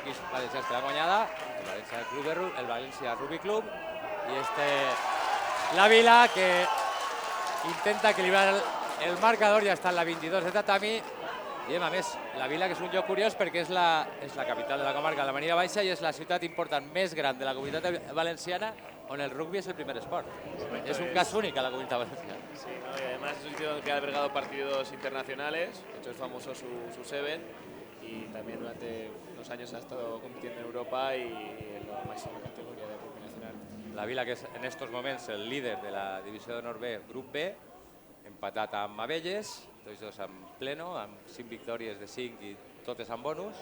equips valencians que l'han guanyada, el València Rugby Club, i la Vila, que intenta equilibrar el marcador, ja està en la 22 de tatami, i a més, la Vila, que és un lloc curiós perquè és la capital de la comarca de la Marina Baixa i és la ciutat important més gran de la comunitat valenciana on el rugby es el primer esport. Es un caso único a la comunidad valenciana. Sí, ¿no? Y además es un sitio que ha albergado partidos internacionales, de hecho es famoso su Seven, y también durante unos años ha estado compitiendo en Europa y en la máxima categoría de rugby nacional. La Vila, que és en estos moments el líder de la divisió d'honor B, grup B, empatat amb Abelles, tots dos en pleno, amb 5 victòries de 5 i totes amb bonus,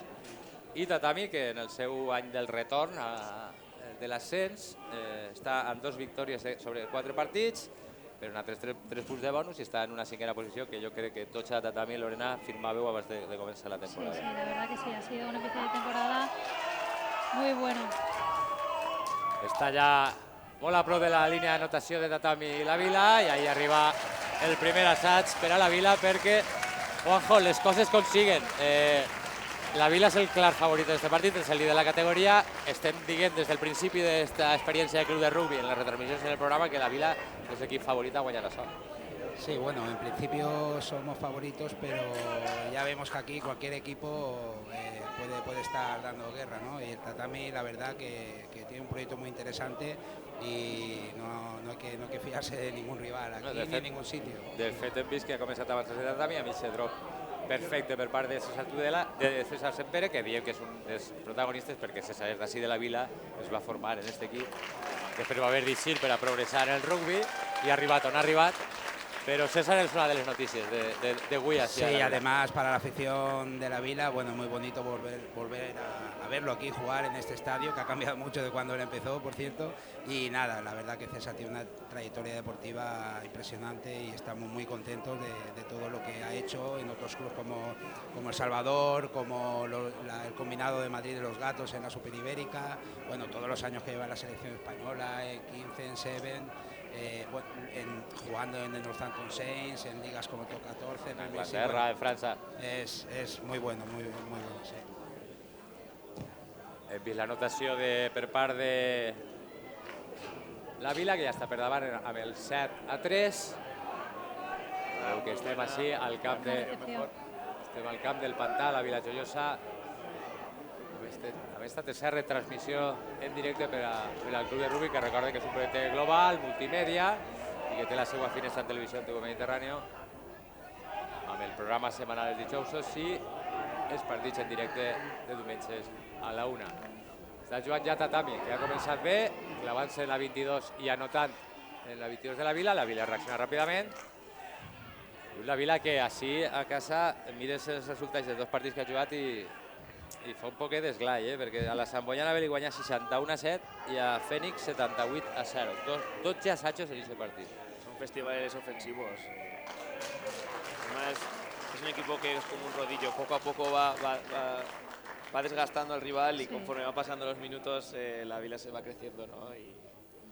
i Tatami, que en el seu any del retorn de l'ascens està amb 2 victòries sobre 4 partits, però en altres 3 punts de bonus i està en una 5ª posició que jo crec que Tocha, Tatami i Lorena firmàveu abans de començar la temporada. Sí, sí, la verdad que sí, ha sido un inicio de temporada muy bueno. Està ja molt a prop de la línia d'anotació de Tatami i la Vila, i ahí arriba el primer assaig per a la Vila perquè, Juanjo, les coses consiguen. La Vila és el clar favorit d'aquest partit, és el líder de la categoria. Estem dient des del principi d'esta experiència de club de rugby en les retransmissions en el programa que la Vila és l'equip favorit a guanyar això. Sí, bueno, en principio somos favoritos, pero ya vemos que aquí cualquier equipo puede estar dando guerra, ¿no? Y el Tatami, la verdad, que tiene un proyecto muy interesante y no hay que fiarse de ningún rival aquí ni en ningún sitio. De fet, hem vist que ha començat abans de Tatami amb aquest drop perfecte per part de César Tudela, de César Sempere, que diem que és un dels protagonistes perquè César és d'ací de la Vila, es va formar en aquest equip, després va haver d'eixir per a progressar en el rugby i ha arribat on ha arribat. Pero César es una de las noticias de Guía. Sí, además para la afición de la Vila, bueno, muy bonito volver a verlo aquí jugar en este estadio, que ha cambiado mucho de cuando él empezó, por cierto. Y nada, la verdad que César tiene una trayectoria deportiva impresionante y estamos muy contentos de todo lo que ha hecho en otros clubes como El Salvador, como el combinado de Madrid de los Gatos en la Superibérica, bueno, todos los años que lleva la selección española, en 15, en Seven. Jugando en el Northampton Saints, en ligas como Top 14, en Inglaterra, en Francia. Es muy bueno, muy bueno, sí. Hem vist l'anotació per part de la Vila, que ja està per davant amb el 7-3. Veu que estem així al camp del Pantà, la Vila Joiosa. Amb aquesta tercera retransmissió en directe per al Club de Rugby, que recorda que és un projecte global, multimèdia, i que té la seva finestra en televisió en Mediterrani, amb el programa setmanal els dijous i els partits en directe de diumenges a la 1. Està jugant ja Tatami, que ha començat bé, clavant-se en la 22 i anotant en la 22 de la Vila. La Vila reacciona ràpidament. La Vila que així a casa mires els resultats dels 2 partits que ha jugat i fa un poquet d'esglai, perquè a la Sant Bojana li guanya 61-7 i a Fènix 78-0. 12 assajos en aquest partit. Son festivales ofensivos. Además, es un equipo que es como un rodillo. Poco a poco va desgastando al rival y conforme va pasando los minutos la Vila se va creciendo, ¿no? Y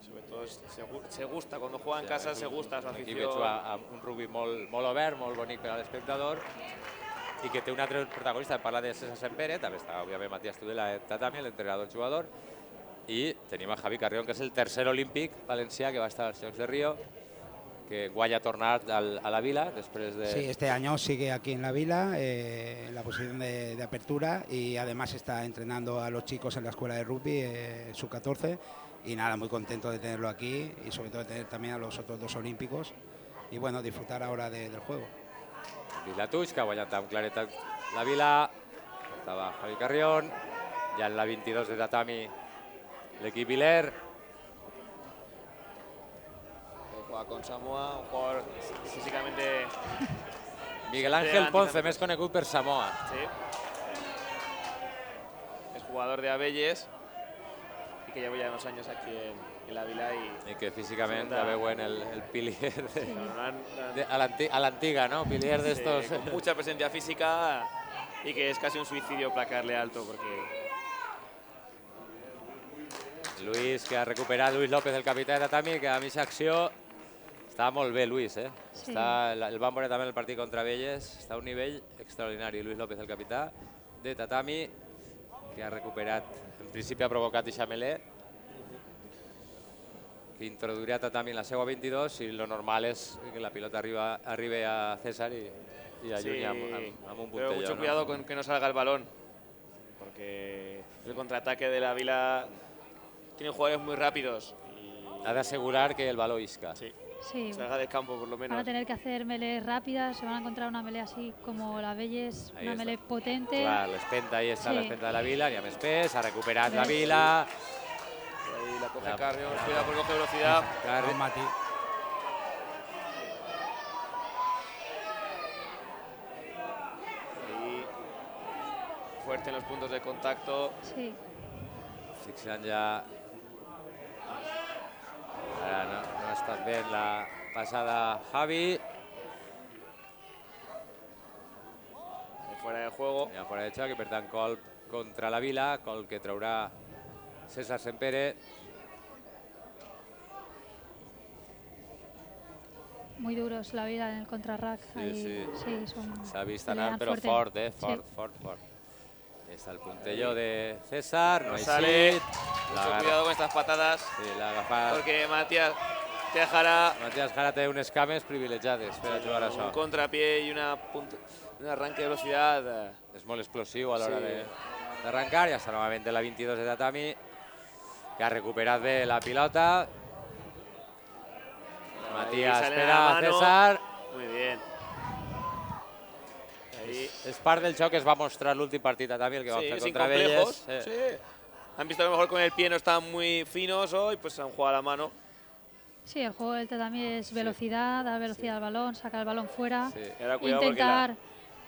sobre todo se gusta, cuando juega en casa se gusta a su afición. Aquí veig un rugby molt obert, molt bonic per a l'espectador, i que té un altre protagonista, parla de César Sempere, també està, òbviament, Matías Tudela, Tatami, l'entrenador jugador, i tenim a Javi Carrión, que és el tercer olímpic valencià que va estar als Jocs de Río, que guanya tornar a la Vila después de... Sí, este año sigue aquí en la Vila, en la posición de apertura, y además está entrenando a los chicos en la escuela de rugby, sub-14, y nada, muy contento de tenerlo aquí, y sobre todo de tener también a los otros 2 olímpicos, y bueno, disfrutar ahora del juego. Vila Tuix, que ha guanyat amb claretat la Vila, estava Javi Carrión, ja en la 22 de Tatami l'equip Viler. Juega con Samoa, un jugador físicamente... Miguel Ángel Ponce, més conegut per Samoa. Sí. Es jugador de Abelles y que lleva ya unos años aquí en la Vila i que físicament ja veuen el pilier a l'antiga, ¿no? Pilier d'estos... Con mucha presencia física y que es casi un suicidio placarle alto porque... Luis, que ha recuperat Luis López, el capità de Tatami, que a mitja acció està molt bé, Luis. El vam veure també en el partit contra Abelles, està a un nivell extraordinari. Luis López, el capità de Tatami, que ha recuperat, en principi ha provocat Ixamelé, que introduirà també la seva 22 i lo normal és que la pilota arribi a César y allunyi amb un Pero puntello. mucho cuidado con que no salga el balón, porque el contraataque de la Vila tiene jugadores muy rápidos. Ha de asegurar que el balón isca. Sí, Sí, salga del campo por lo menos. van a tener que hacer melees rápidas, se van a encontrar una melea así como la Velles, Ahí una está. melee potente. Clar, l'espenta, ahí està Sí. l'espenta de la Vila, n'hi ha més pes, s'ha recuperat la Ves? Vila. Ahí la coge La- Carrión, cuidado porque coge velocidad. Con Mati. Ahí, fuerte en los puntos de contacto. Sí, Fixant ja... Ara no ha estat bé en la passada Javi. Ahí fuera de juego. Ja fora de xoc i per tant colp contra la Vila, colp que traurà César Sempere. muy duros la vida en el contrarrack. Sí, Ahí, sí. son, S'ha vist pelean anar, però fuerte. fort, Sí. fort. Ahí està el puntello de César, no No ha sale. eixit. Mucho cuidado con estas patadas, Sí, l'ha agafat. porque Matías Tejara, Matías Jara té unes cames privilegiades per a jugar a un això. contrapié y un arranque de velocidad. És molt explosiu a l'hora Sí. d'arrencar. Ja està novament la 22 de Tatami, que ha recuperat bé la pilota. Matías sale espera la a mano. César. Muy bien. Ahí. És part del joc que es va mostrar l'últim partit a Tatami, el que va fer sin contra complejos. Velles. Sí. Han visto a lo mejor con el pie no están muy finos hoy, pues han jugado a la mano. Sí, el juego del tatami es velocidad, dar velocidad al balón, sacar el balón fuera, Sí. Y ahora cuidado porque intentar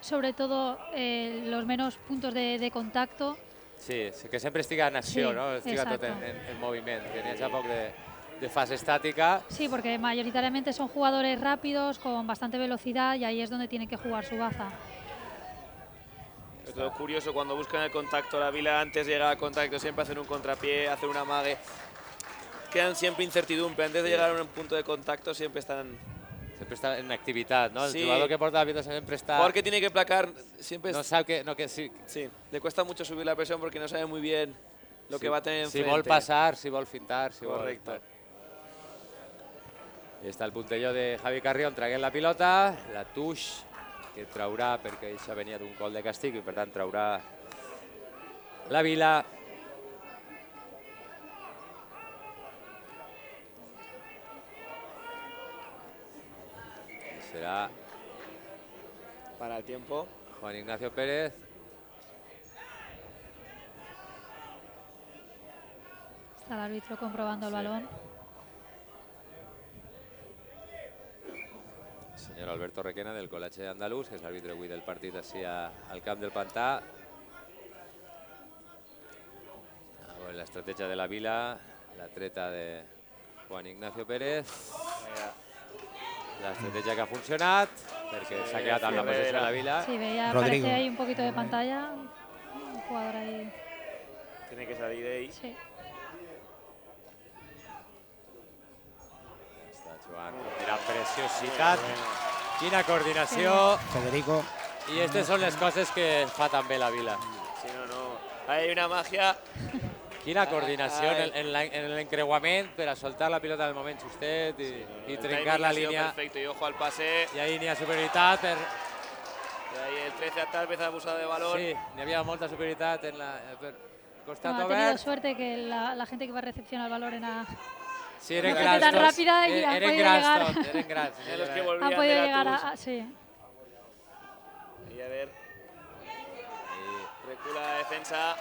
sobre todo los menos puntos de contacto. Sí, que sempre estiga en acció, Sí, no? Estiga tot exacto. en moviment, que n'hi hagi poc de fase estàtica. Sí, porque mayoritariamente son jugadores rápidos, con bastante velocidad, y ahí es donde tienen que jugar su baza. Es lo curioso cuando buscan el contacto, la Vila antes de llegar al contacto siempre hacen un contrapié, hacen un amague. Quedan siempre incertidumbre, antes de llegar a un punto de contacto siempre están... Sempre està en activitat, no? El Sí. jugador que porta la pilota sempre està... Jugador que tiene que placar siempre No es- sap que... No, que sí, sí, le cuesta mucho subir la presión porque no sabe muy bien lo que va a tener si enfrente. vol passar, si vol fintar, si Correcto. vol... I està el puntello de Javi Carrión traient la pilota, la touche que traurà perquè això venia d'un gol de castig i per tant traurà la Vila. Serà Para el tiempo. Juan Ignacio Pérez. Está el árbitro comprobando el balón. Senyor Alberto Requena, del Col·legi Andalús, que és l'àrbitre avui del partit així al camp del Pantà. L'estratègia de la Vila, la treta de Juan Ignacio Pérez. L'estratègia que ha funcionat, perquè s'ha quedat amb la possessió de la Vila. Sí, veía, Rodrigo. aparece ahí un poquito de pantalla. Un jugador ahí. Tiene que salir de ahí. Sí. Està jugant amb gran preciositat. Quina coordinació. Federico. I aquestes són les coses que fa també la Vila. Si no, no. Hay una magia. Quina coordinació en l'encreuament per a soltar la pilota en el moment justet i El trencar la timing ha sido línia. perfecto y ojo al pase. I ahí n'hi ha superioritat per... Y ahí el 13 tal vez ha abusado de balón. Sí, n'hi havia molta superioritat en la... per costat No, ha tenido obert. suerte que la gente que va a recepcionar el balón era... Sí, eren Una grans tan tots. rápida y han Eren podido grans llegar. tots, eren grans. De los que Han volvían podido de la llegar Toulouse. a... Sí. Y a ver, recula la defensa.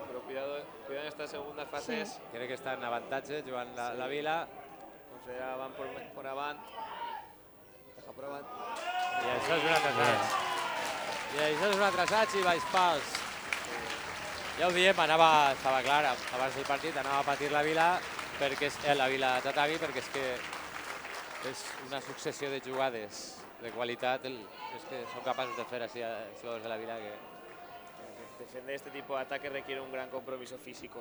Pero cuidado en estas segundas fases. Crec que està en avantatge jugant la Vila. Confederada van por avant. Deja por avant. I això és un altre assaig. I això és un altre assaig i baix pals. Ja ho diem, estava clar, abans del partit anava a patir la Vila, perquè és la Vila Tatami, perquè és que és una successió de jugades de qualitat, és que són capaços de fer així els jugadors de la Vila. Defender este tipo de ataque requiere un gran compromiso físico.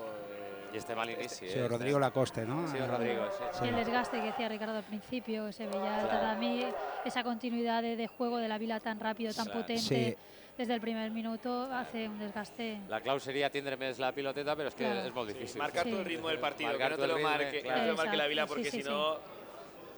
I estem a l'inici. Sí, Rodrigo Lacoste, ¿no? Sí, Rodrigo, sí. Y el desgaste que decía Ricardo al principio, se veía el tatami, esa continuidad de juego de la Vila tan rápido, tan Claro. potente, Sí. desde el primer minuto hace un desgaste. La clau seria tindre més la piloteta, però és que Claro. és molt difícil. Marcar Sí. todo el ritmo del partido, Marcar que no todo te lo el ritmo, marque, claro. que no te lo marque la Vila, Exacto, porque sí, si sí, no,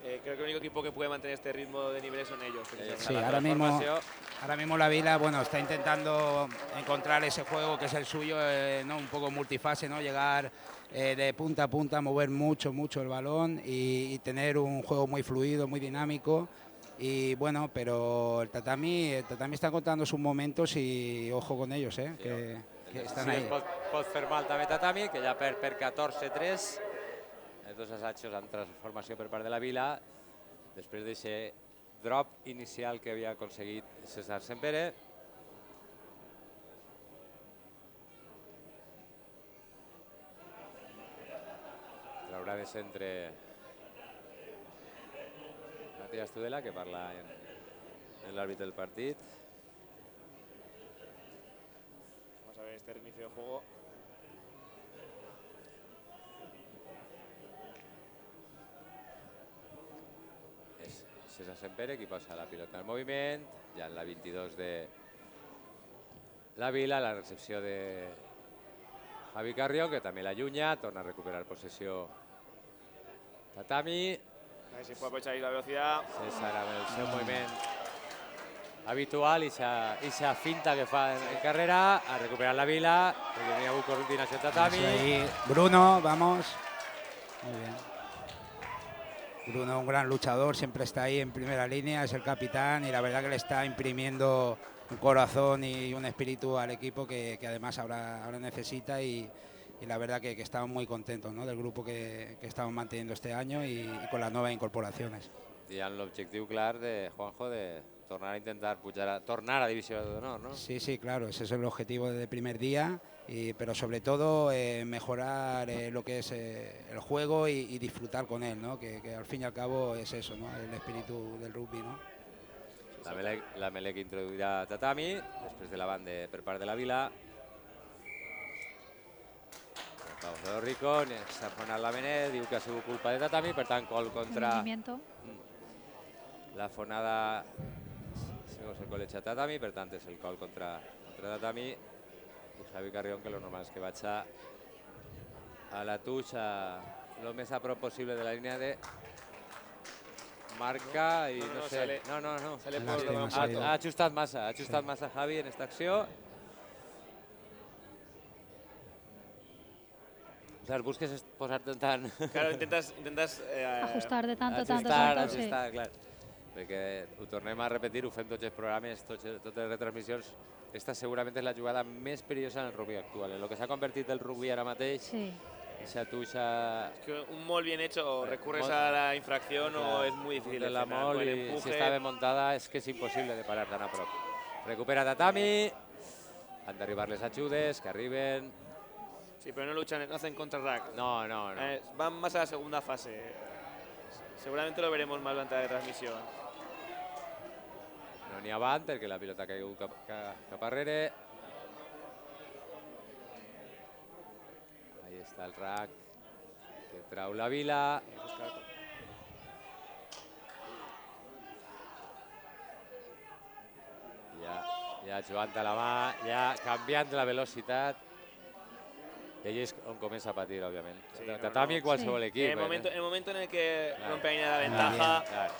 creo que el único equipo que puede mantener este ritmo de niveles son ellos. precisamente. Sí, La ahora mismo, transformació. la Vila, bueno, está intentando encontrar ese juego que es el suyo, ¿no? Un poco multifase, ¿no? Llegar de punta a punta, mover mucho el balón y tener un juego muy fluido, muy dinámico. Y bueno, pero el tatami está encontrando sus momentos y ojo con ellos, que estan Sí, ahí. pot fer mal també Tatami, que ja perd per 14-3. Els dos assajos en transformació per part de la Vila. Després d'aquest drop inicial que havia aconseguit César Sempere. Traurà de centre Matías Tudela, que parla en l'àrbit del partit. Vamos a ver este inicio de juego. És César Sempere qui posa la pilota en moviment, ja en la 22 de la Vila, la recepció de Javi Carrió, que també l'allunya, torna a recuperar possessió Tatami. A ver si puede aprovechar ahí la velocidad. César amb el seu moviment habitual i aquesta finta que fa en carrera, ha recuperat la Vila, perquè no hi ha hagut coordinació Tatami. Ahí, Bruno, vamos. Muy bien. Bruno, un gran luchador, siempre está ahí en primera línea, es el capitán y la verdad que le está imprimiendo un corazón y un espíritu al equipo que además ahora necesita y la verdad que estamos muy contentos, ¿no? Del grupo que estamos manteniendo este año y con las nuevas incorporaciones. I amb l'objectiu clar de Juanjo de tornar a intentar tornar a Divisió d'Honor, ¿no? Sí, sí, claro, ese es el objetivo desde el primer día, pero sobre todo mejorar lo que es el juego y disfrutar con él, ¿no? Que al fin y al cabo es eso, ¿no? El espíritu del rugby, ¿no? La Melec introduirà Tatami, després de la banda per part de la Vila. Pausa de Rico, s'ha fonat la Menet, diu que ha sigut culpa de Tatami, per tant, gol contra Rendimiento. la fonada, segons el col·legi Tatami, per tant, és el gol contra Tatami. I Javi Carrión, que lo normal és que vaig a la touch, lo més a prop possible de la línia de marca i no sé... No. Sale Lástima, por lo se ha ido. Ha ajustat massa Javi en esta acció. O sea, busques posar-te tant... Claro, intentas Ajustar de tanto, Ajustar, sí. clar. Perquè ho tornem a repetir, ho fem tots els programes, totes les retransmissions. Esta segurament és la jugada més perillosa en el rugby actual. En el que s'ha convertit el rugby ara mateix, Sí. esa tuixa... que un mol bien hecho, o recurres a la infracción o es muy difícil de la frenar. mol Con el i empuje, si està ben muntada és que és impossible de parar tan a prop. Recupera Tatami, han d'arribar les ajudes, que arriben... Sí, pero no luchan, no hacen contrarrack. No. Van más a la segunda fase. Seguramente lo veremos más durante la retransmisión. No n'hi ha avant perquè la pilota ha caigut cap arrere. Ahí està el rack que trau la Vila. Ja jugant a la mà, ja canviant la velocitat. I allí és on comença a patir, òbviament. Sí, Tatami i qualsevol Sí. equip. En el momento en el que Claro. rompe ahí la ventaja, Claro.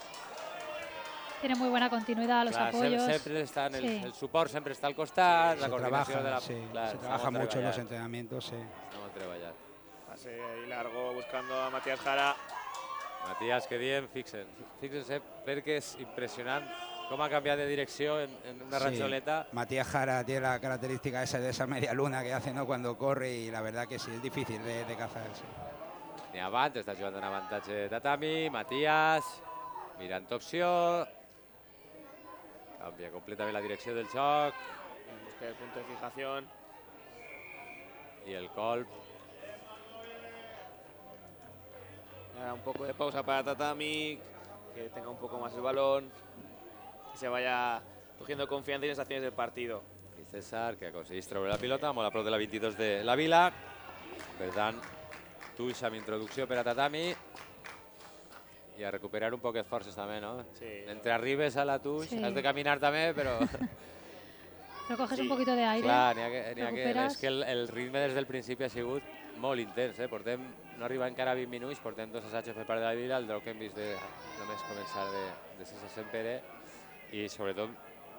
Tiene muy buena continuidad, los Clar, apoyos. sempre està en Sí. el suport sempre està al costat, la Se coordinació trabaja, de la... sí, Clar, se està trabaja molt mucho en los treballat, entrenamientos, sí. està molt treballat. pase ahí largo buscando a Matías Jara. Matías, que diem, fixen-se perquè és impressionant com ha canviat de direcció en una Sí, ranxoleta. Matías Jara tiene la característica esa de esa media luna que hace, ¿no? Cuando corre y la verdad que sí, es difícil de cazar. Sí. Ni avant, està jugant en avantatge de Tatami, Matías, mirant opció, canvia completament la direcció del joc Busca el punto de fijación. i el colp. Ahora un poco de pausa para Tatami, que tenga un poco más el balón, que se vaya cogiendo confianza y sensaciones del partido. I César, que aconsegueix treure la pilota, molt a prop de la 22 de la Vila. Per tant, tuix amb introducció per a Tatami i a recuperar un poc de forces també, no? Sí. Mentre arribes a la tuix, has de caminar també, però... Però has de recuperar ja. Sí. Has de recuperar ja. Tiene muy buena continuidad los apoyos. Sí. Però coges Sí. un poquito de aire, Clar, n'hi ha que... recuperes. És que el ritme des del principi ha sigut molt intens, Portem, no arriba encara a 20 minuts, portem 2 assajos per part de la Vila, el draw que hem vist de només començar de César Sempere i sobretot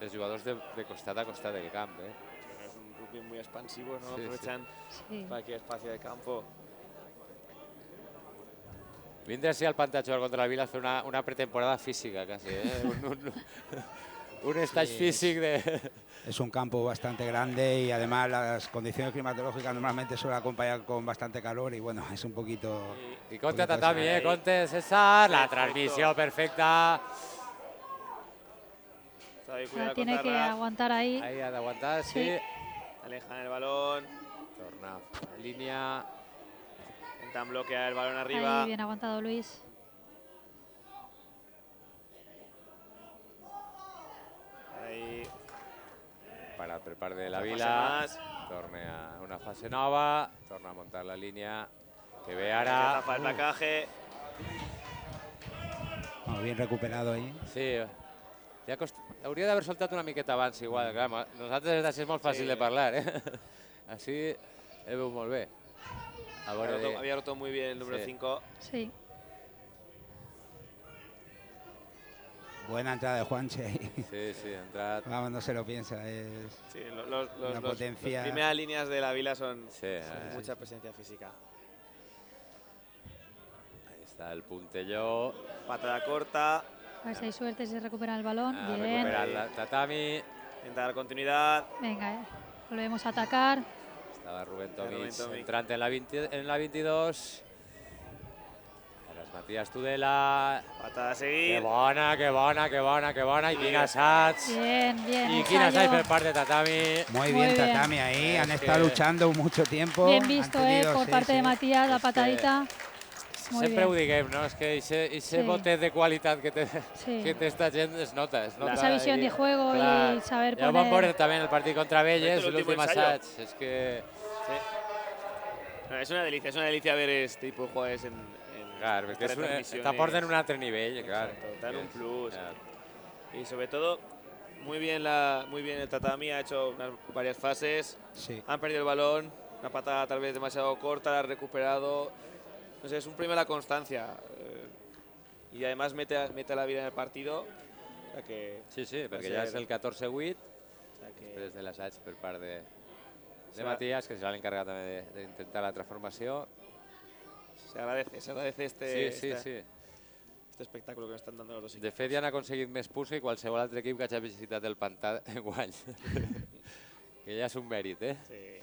els jugadors de costat a costat del camp, Es un rugby muy expansivo, ¿no? Sí, sí. Aprovechan Sí. cualquier espacio de campo. Vindre així al Pantà a jugar contra la Vila a fer una pretemporada física, quasi, un stage Sí, físic de... Es un campo bastante grande y además las condiciones climatológicas normalmente suelen acompañar con bastante calor y bueno, es un poquito... I Conte a poquito tatami, ese- Conte, César, la Perfecto. transmissió perfecta. Sabe Ahora cuidar tiene contra que Raf. aguantar ahí. Ahí ha d'aguantar, sí. Sí. Alejan el balón. Torna a la línia. Intentan bloquear el balón arriba. Ahí bien aguantado Luis. Ahí. Parat per part de la Una fase Vila. más. Torna a una fase nova. Torna a muntar la línia. Que ve Ahora. ara... Zapa el placaje. Bueno, bien recuperado ahí. Sí. Ja hauria d'haver soltat una miqueta abans, igual. Clar, nosaltres d'així és molt fàcil de parlar, Així ho veu molt bé. A veure, Había roto muy bien el número Sí. 5. Sí. Buena entrada de Juanche ahí. Sí, sí, ha entrat... Vamos, no se lo piensa. Es... Sí, Una potencia. las primeras líneas de la Vila son Sí, mucha presencia física. ahí està el puntelló. Patada corta. A ver si hay suerte, si recupera el balón. A Bien. recuperar el tatami. Intenta dar continuidad. Venga, volvemos a atacar. Estava Rubén Rubén Tomic Tomic. entrant en la 22. Ara és Matías Tudela. Patada a Que seguir. bona, que bona, que bona, que bona. I quin assaig. Bien, bien. I quin assaig ensayo. per part de tatami. Muy Muy bien, bien. Tatami ahí. Han Es estado que- luchando mucho tiempo. Bien Han visto, tenido, por sí, parte de sí. Matías, la Es que- patadita. Muy Sempre ho bien. diguem, no? És que ese Sí. botet de qualitat que té, Sí. que té esta gent es nota. Esa visión de juego Clar. y saber Ja ho vam poner... veure també en el partit contra Velles, Este último l'últim ensayo. assaig. És que... Sí. No, es una delicia ver este tipo de jugadores en Clar, perquè és retransmisiones. t'aporten un altre nivell, clar. Exacto, dan un plus. Clar. Y sobre todo, muy bien el tatami, ha hecho varias fases. Sí. Han perdido el balón, una patada tal vez demasiado corta, la ha recuperado. No sé, es un premio a la constancia. Y además mete a la vida en el partido. O sea que, Sí, sí, va a perquè ja és ser- el 14-8, o sea que després de l'assaig per part de Serà- Matías, que serà l'encarregat també d'intentar la transformació. se agradece Sí, sí, sí. este espectáculo que nos están dando los dos equipos. De fet, ja han aconseguit més punts que qualsevol altre equip que hagi visitat el Pantà enguany. Que ja és un mèrit, Sí.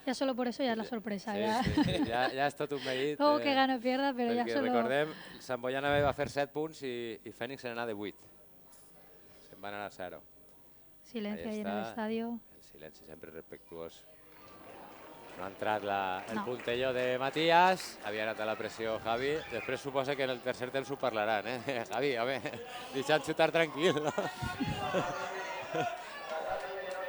Ya solo por eso ya es la sorpresa. Sí, ya. sí, sí. Ja és tot un mèrit. Luego que gane o pierda, pero ya Perquè solo... recordem, Sant Boiana va fer 7 punts i Fènix se n'anà de 8. Se'n van anar a 0. Silencio Ahí ahí en el está. estadio. El silenci sempre respectuós. No ha entrat el No. puntelló de Matías, havia anat a la pressió Javi, després suposa que en el tercer temps ho parlaran, Javi, a veure, deixant xutar tranquil, no?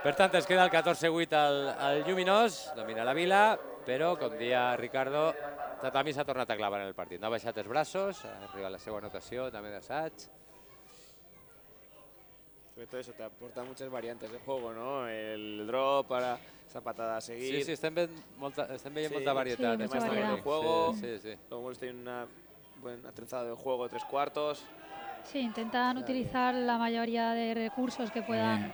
Per tant, es queda el 14-8 al Lluminós, domina la Vila, però, com dia Ricardo, Tatami s'ha tornat a clavar en el partit. No ha baixat els braços, ha arribat la seva anotació també d'assaig. Sobre todo eso, te aporta muchas variantes de juego, ¿no? El drop para esa patada a seguir. Sí, sí, estem veient molta Sí, varietat. sí, en mucha este variedad. partit. Juego. Sí, sí. Luego hemos tenido una buena trenzada de juego de 3/4. Sí, intentan utilizar la mayoría de recursos que puedan.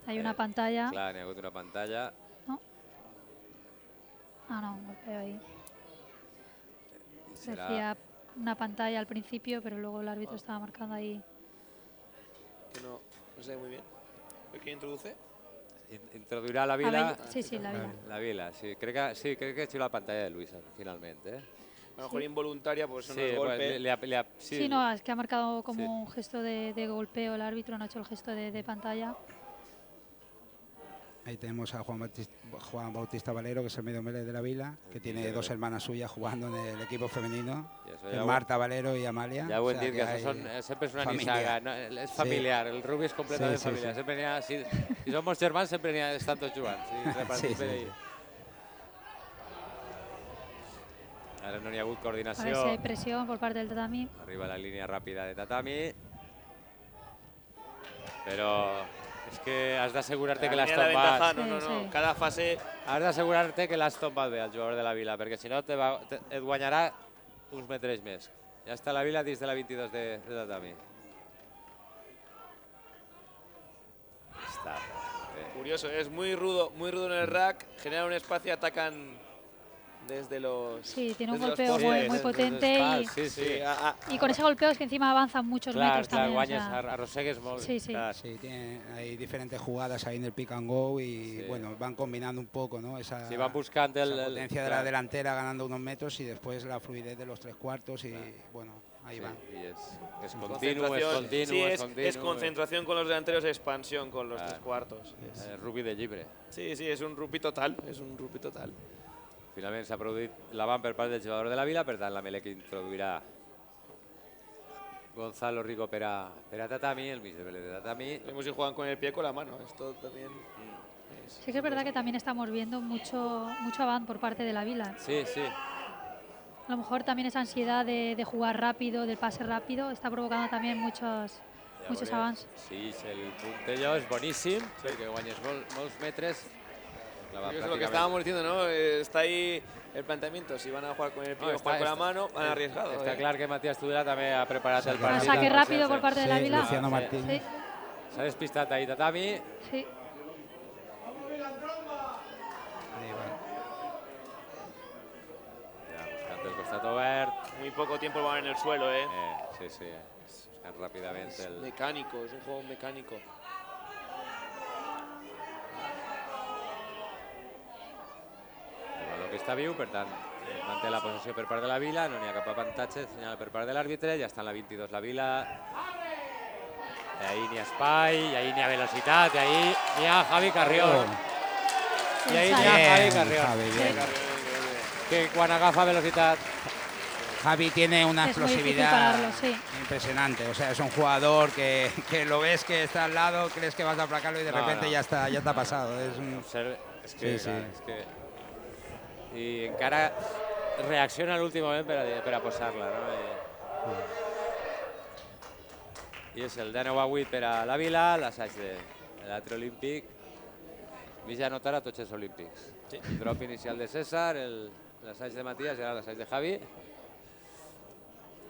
Hay una pantalla. Clar, n'hi ha hagut una pantalla. ¿No? Ah, no, un golpeo ahí. I serà... Decía una pantalla al principio, pero luego el árbitro estaba marcando ahí. Que no sé muy bien. ¿Quién introduce? Introduirà la A Vila. ver, sí, la vida. La Vila, sí. Crec que ha sigut la pantalla de Luis, finalment. A lo mejor involuntaria, pues eso no es bueno, golpe. Sí, no, es que ha marcado como Sí. un gesto de golpeo el árbitro, no ha hecho el gesto de pantalla. Ahí tenemos a Juan Bautista Valero, que es el medio mele de la Vila, que tiene dos hermanas suyas jugando en el equipo femenino, I això que ja es Marta Valero y Amalia. Ja ho O hem sea dit, que això hay sempre és una familia. nissaga. No? És familiar, el rugby és completament Sí, sí, familiar. sí. Sempre n'hi ha, si som molts germans, sempre n'hi ha, estan tots jugant. Sí, repartits Sí, per sí, ahí. Ara no n'hi ha hagut A ver si coordinació. hay presión por parte del tatami. Arriba la línia ràpida de Tatami. Però És que has d'assegurar-te que l'has La ventaja, tombat. no. Sí. Cada fase Has d'assegurar-te que l'has tombat bé, el jugador de la Vila, perquè si no et guanyarà uns metres més. Ja està la Vila dins de la 22 de tatami. Està. curioso, es muy rudo en el rack, generan un espacio y atacan desde los. Sí, tiene un desde los golpeo postes. muy potente Sí. y con ese golpeo es que encima avanzan muchos metros Clar, también. o guanyes, sea, arrossegues molt. Sí, sí. Clar. Sí, hay diferentes jugadas ahí en el pick and go y Sí. bueno, van combinando un poco, ¿no? Esa, Si van buscant esa potencia de la clar. delantera ganando unos metros y después la fluidez de los tres cuartos y bueno, ahí Sí, van. i és continu, Concentración. Sí, és es concentración con los delanteros, expansión con los tres cuartos. Rugby de llibre. Sí, es un rugby total, Finalment s'ha produït l'avant per part del jugador de la Vila, per tant la Melec introduirà Gonzalo Rico per a tatami, el mig de tatami. Vemos si juegan con el pie o con la mano. Esto también. Sí que es verdad que también estamos viendo mucho avant por parte de la Vila. Sí. A lo mejor también esa ansiedad de jugar rápido, del pase rápido, está provocando también muchos avants. Sí, el puntello és boníssim, perquè guanyes molts metres. Es lo que estábamos diciendo, ¿no? Está ahí el planteamiento. Si van a jugar con el pie o jugar con la mano, han arriesgado. Està clar que Matías Tudela també ha preparat el Un partit. saque rápido por parte de la Sí, Vila. Luciano Martín. Sí, S'ha despistat ahí tatami. sí. Ahí va. Ja, buscant el costat obert. Muy poco tiempo el balón en el suelo, ¿eh? Sí. Buscant ràpidament Es el... mecánico, es un juego mecánico. El que està viu, per tant, manté la possessió per part de la Vila, no n'hi ha cap avantatge, senyal per part de l'àrbitre, ja està en la 22 la Vila. I ahí n'hi ha espai, i ahí n'hi ha velocitat, i ahí n'hi ha Javi Carrión. I ahí n'hi ha Javi Carrión, Javi, bien. que quan agafa velocitat... Javi tiene una Es muy difícil explosividad pararlo, sí. impresionante. O sea, es un jugador que lo ves que está al lado, crees que vas a aplacarlo y de No, repente no. ya está pasado. Es un... És que, Sí, clar, sí. és que... I encara reacciona a l'últim moment per a posar-la, no? I és el 19-8 per a la Vila, l'assaig de l'altre olímpic. Mig anotar a tots els olímpics. Sí. El drop inicial de César, l'assaig de Matías i ara l'assaig de Javi.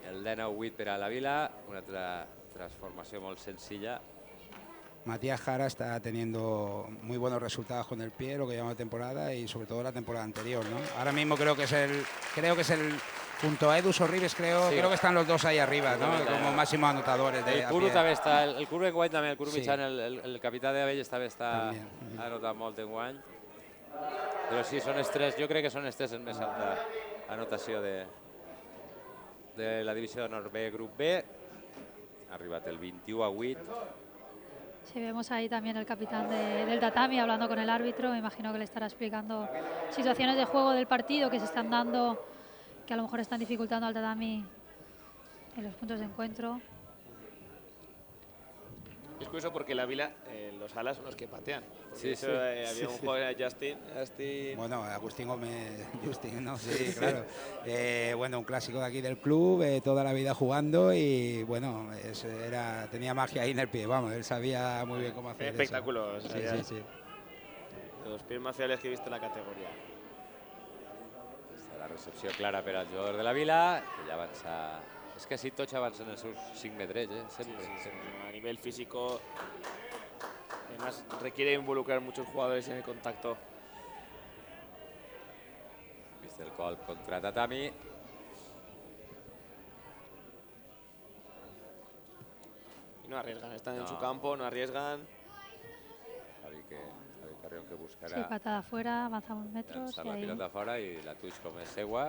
El 19-8 per a la Vila, una altra transformació molt senzilla. Matías Jara está teniendo muy buenos resultados con el pie, lo que llama temporada y sobre todo la temporada anterior, ¿no? Ahora mismo creo que es el junto a Edu Sorribes creo que están los dos ahí arriba, ¿no? Como máximos anotadores de El Curu a pie. també està, el Curu enguany també, el Curu Sí. Mitjan, el capità de Abelles també està També. ha anotat molt enguany. Però sí, són els tres, jo crec que són els tres en més alta anotació de la divisió d'honor B, grup B. Ha arribat el 21-8. Sí, vemos ahí también el capitán del tatami hablando con el árbitro. Me imagino que le estará explicando situaciones de juego del partido que se están dando, que a lo mejor están dificultando al tatami en los puntos de encuentro. Es curioso porque la Vila, los alas son los que patean. Sí, De hecho, sí. había un jugador, Justin. Bueno, Agustín Gómez, Justin, ¿no? Sí, claro. Bueno, un clásico de aquí del club, toda la vida jugando y bueno, tenía magia ahí en el pie, vamos, él sabía muy bien cómo hacer Espectáculo. eso. o sea, Sí. de los pies más fiables que he visto en la categoría. La recepció clara per al jugador de la Vila, que ja avança... És que sí, tots avancen els seus 5 metres, sempre. A nivel físico, además requiere involucrar muchos jugadores en el contacto. Vist el colp contra tatami. Y no arriesgan, están en No. su campo, no arriesgan. Javi Carrión que Sí, buscarà patada afuera, avanzamos metros llançar y la ahí pilota fora i la tuix com és seua.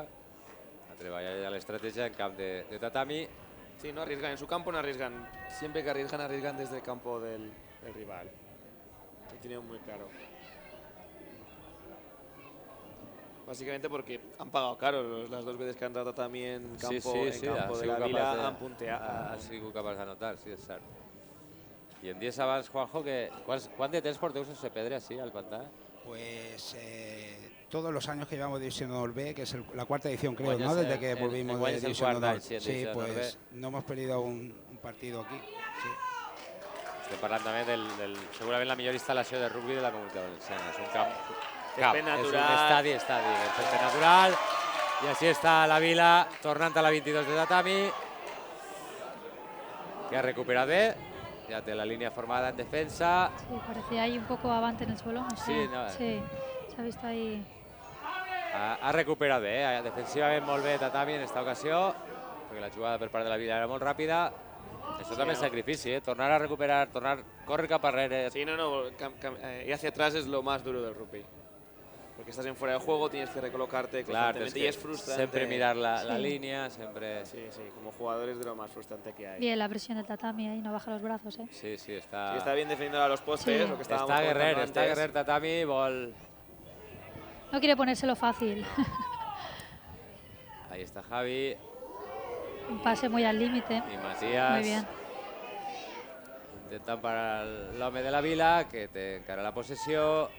A treballar ja l'estratègia en camp de tatami. Sí, no arriesgan en su campo, no arriesgan. Siempre que arriesgan, arriesgan desde el campo del rival. Lo tienen muy claro. Básicamente porque han pagado caro las dos veces que han tratado también en campo, campo de la Vila, han punteado. Ha sigut capaç d'anotar, sí, és cert. I em dies abans, Juanjo, que quant de temps porteu sense pedre així al pantà? Pues todos los años que llevamos División Honor B, que es la cuarta edición creo, Guanyes ¿no? Desde que el volvimos guanyes de el División quart Honor. any, sí, en Sí, División Honor pues no hemos perdido un partido aquí. Sí. Estem parlant també segurament la millor instal·lació de rugby de la Comunitat Valenciana. És un camp, Césped és un natural. estadi, el césped natural. I així està la Vila, tornant a la 22 de tatami, que ha recuperat bé. Ya té la línea formada en defensa. Sí, parecía ahí un poco avante en el suelo. No sé. Sí, no. Sí, se ha visto ahí. Ha recuperat bé, defensivament molt bé tatami en esta ocasió, perquè la jugada per part de la Vila era molt ràpida. Això també és sacrifici, tornar a recuperar, córrer cap arrere. Sí, no, ir hacia atrás es lo más duro del rugby. Porque estás en fuera de juego, tienes que recolocarte constantemente y es frustrante. Siempre mirar la línea, siempre... Sí, como jugador es de lo más frustrante que hay. Bien la presión del tatami ahí, no baja los brazos, ¿eh? Sí, está... Sí, está bien defendiendo a los postes, Sí. lo que estábamos Està comentando antes. Guerrer tatami, vol... No quiere ponérselo fácil. Ahí está Javi Un pase muy al límite. y Matías. Muy bien. Intentant parar l'home de la Vila, que té encara la possessió.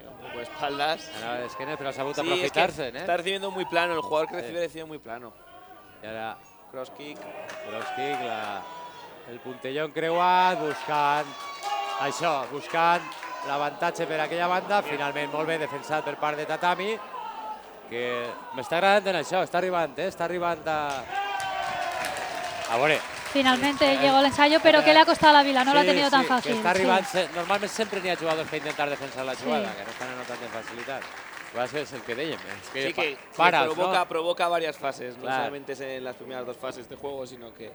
Un poco de espaldas. Anava d'esquenes, però ha sabut Sí, es que aprofitar-se, está recibiendo muy plano, el jugador que recibe muy plano. I ara Cross kick. cross kick, el puntelló encreuat, buscant l'avantatge per aquella banda. Finalment molt ben defensat per part de tatami, que m'està agradant en això, està arribant a veure. Finalmente llegó el ensayo, pero que le ha costado a la Vila, no lo ha tenido tan Que fácil. està arribant, sí. normalment sempre n'hi ha jugadors que intentar defensar la jugada, Sí. que no estan anotant amb facilitat. És el que dèiem, és que Sí, que paras, provoca varias fases, no Claro. solamente es en las primeras dos fases de juego, sino que...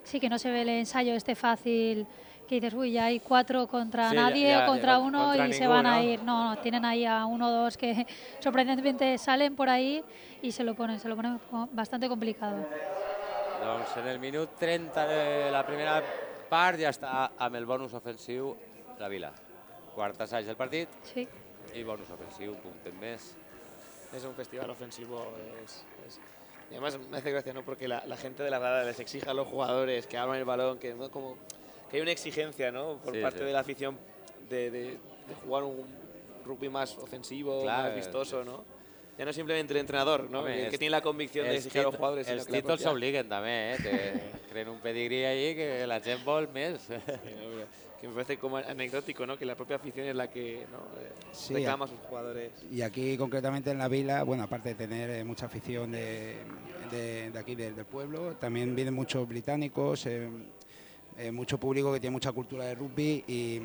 Sí, que no se ve el ensayo este fácil, que dices, uy, ya hay 4 contra Sí, nadie ya, o contra ya, uno contra y se ninguno. van a ir. No, tienen ahí a 1 o 2 que sorprendentemente salen por ahí y se lo ponen bastante complicado. Doncs en el minut 30 de la primera part ja està amb el bonus ofensiu la Vila. Quart assaig del partit Sí. i bonus ofensiu, un puntet més. Es un festival ofensivo. Y además me hace gracia, ¿no? Porque la gente de la grada les exige a los jugadores que abran el balón, que ¿no? Como que hay una exigencia, ¿no? Por Sí, parte sí. de la afición de jugar un rugby más ofensivo, Claro, más vistoso, ¿no? Ya no simplemente el entrenador, ¿no? Home, que tiene la convicción de exigir a los jugadores. sino Els que la títols propia- s'obliguen també, creen un pedigrí ahí que la gent vol més. Que me parece como anecdótico, ¿no? Que la propia afición es la que ¿no? Sí, reclama a sus jugadores. Y aquí concretamente en la Vila, bueno, aparte de tener mucha afición de aquí, del pueblo, también vienen muchos británicos, mucho público que tiene mucha cultura de rugby y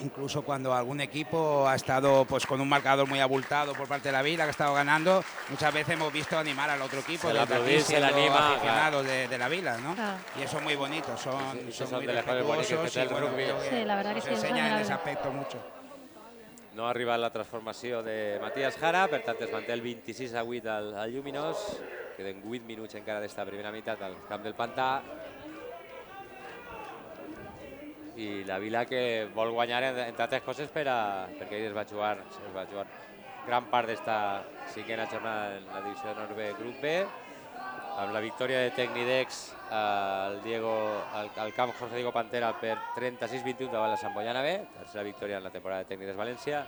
incluso cuando algún equipo ha estado pues con un marcador muy abultado por parte de la Vila, que ha estado ganando, muchas veces hemos visto animar al otro equipo, Se le desde aquí aplaudís, se le siendo anima, aficionados de la Vila, ¿no? Claro. Y eso es muy bonito, son son muy de las cosas boniques que respetuosos té y el bueno, rugby. creo que Sí, la verdad que nos sí, es enseñan en admirable. ese aspecto mucho. No ha arribat la transformació de Matías Jara, per tant es manté el 26-8 al Lluminós. Queden 8 minuts encara d'esta primera meitat al camp del Pantà. I la Vila que vol guanyar, entre altres coses, perquè ahir es va jugar gran part d'esta cinquena jornada en la divisió de Nord B, grup B, amb la victòria de Tecnidex al camp Jorge Diego Pantera per 36-21 davant la Samboyana B, tercera victòria en la temporada de Tecnidex València.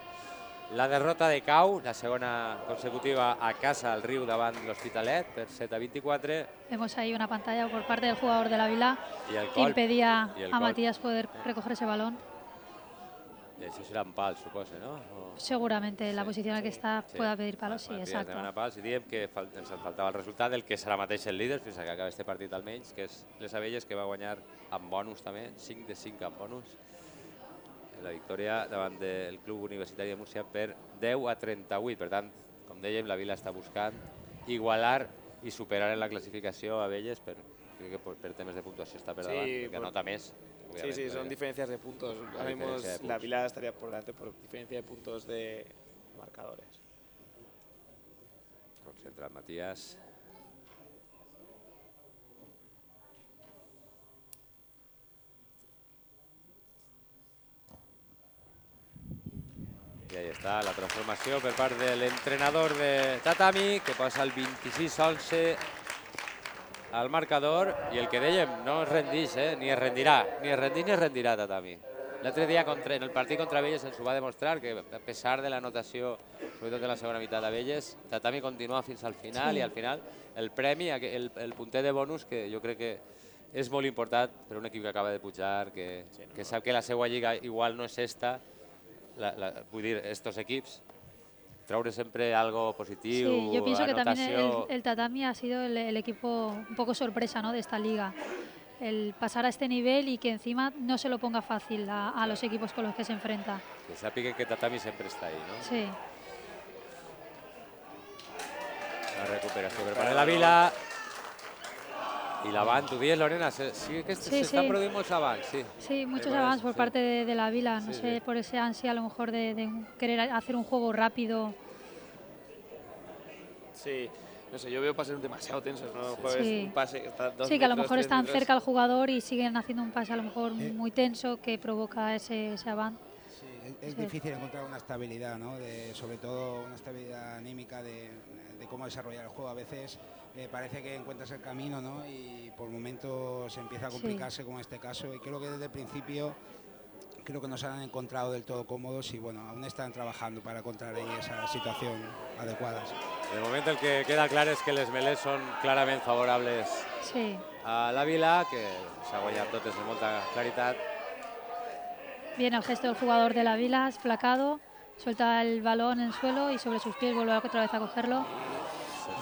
La derrota de Cau, la segona consecutiva a casa al Riu davant l'Hospitalet per 7-24. Vemos ahí una pantalla por parte del jugador de la Vila Y el que gol. impedía Y el a gol. Matías poder recoger ese balón. I això serà en pal, suposo, no? Seguramente la posición en la que está Sí. pueda pedir palos, sí, Matías exacto. demana pals i diem que ens faltava el resultat del que serà mateix el líder fins que acabi este partit almenys, que és les Abelles, que va guanyar amb bonus també, 5 de 5 amb bonus. La victòria davant del Club Universitari de Múrcia per 10-38. Per tant, com dèiem, la Vila està buscant igualar i superar en la classificació a Abelles per temes de puntuació està per davant, perquè anota més. Sí, son diferencias de puntos. Ahora mismo diferencia de la puntos. Vila estaría por delante por diferencia de puntos de marcadores. Concentra Matías. I ahí està la transformació per part de l'entrenador de Tatami, que posa el 26-11 al marcador, i el que dèiem, no es rendix, ni es rendirà, ni es rendix ni es rendirà Tatami. L'altre dia en el partit contra Abelles ens ho va demostrar, que a pesar de la notació, sobretot de la segona meitat d'Abelles, Tatami continua fins al final, Sí. i al final el premi, el punter de bonus, que jo crec que és molt important per un equip que acaba de pujar, que sap que la seva lliga igual no és esta, vull dir, estos equips, traure sempre algo positivo. Sí, yo pienso que también anotació. el Tatami ha sido el equipo un poco sorpresa, ¿no?, de esta liga. El pasar a este nivel y que encima no se lo ponga fácil a los equipos con los que se enfrenta. Que sàpiga que Tatami sempre està ahí, no? Sí. La recuperació per part de la Vila. I l'avant, tu dies, Lorena, sí que s'estan produint molts avants, sí. Sí, muchos avances por parte de la Vila, no sé, por ese ansia a lo mejor de querer hacer un juego rápido. Sí, no sé, yo veo pases demasiado tensos, ¿no? Sí. Un pase que está 2 Sí, que a lo metros, mejor 3 están metros. cerca al jugador y siguen haciendo un pase a lo mejor muy tenso que provoca ese avance. Sí, es difícil encontrar una estabilidad, ¿no? Sobre todo una estabilidad anímica de cómo desarrollar el juego. A veces parece que encuentras el camino, ¿no? Y por momentos empieza a complicarse, como en este caso. Y creo que desde el principio creo que no se han encontrado del todo cómodos y bueno, aún están trabajando para encontrar ahí esa situación adecuada. De moment el que queda clar és que les melés són clarament favorables a la Vila, que s'ha guanyat totes amb molta claritat. Bien el gesto del jugador de la Vila, es placado, suelta el balón en el suelo y sobre sus pies vuelve otra vez a cogerlo.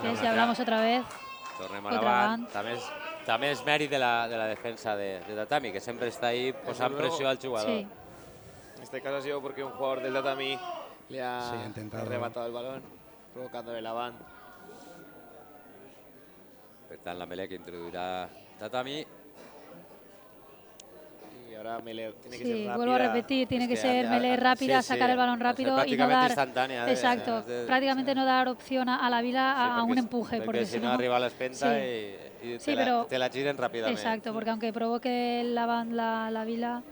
Ya hablamos otra vez. Tornem a l'avant. També és mèrit de la defensa de Tatami, que sempre està ahí posant pressió al jugador. Sí. En este caso ha sido porque un jugador del Tatami le ha arrebatado el balón, provocando el avant. Per tant, la melé que introduirà Tatami. Y ahora Melé tiene que ser rápida. Vuelvo a repetir, tiene que ser Melé rápida, sacar el balón rápido y no dar... instantánea. Exacto, prácticamente no dar opción a la Vila a un empuje. Porque si no arriba a l'espenta i te la giren ràpidament. Exacto, porque aunque provoque el avant la Vila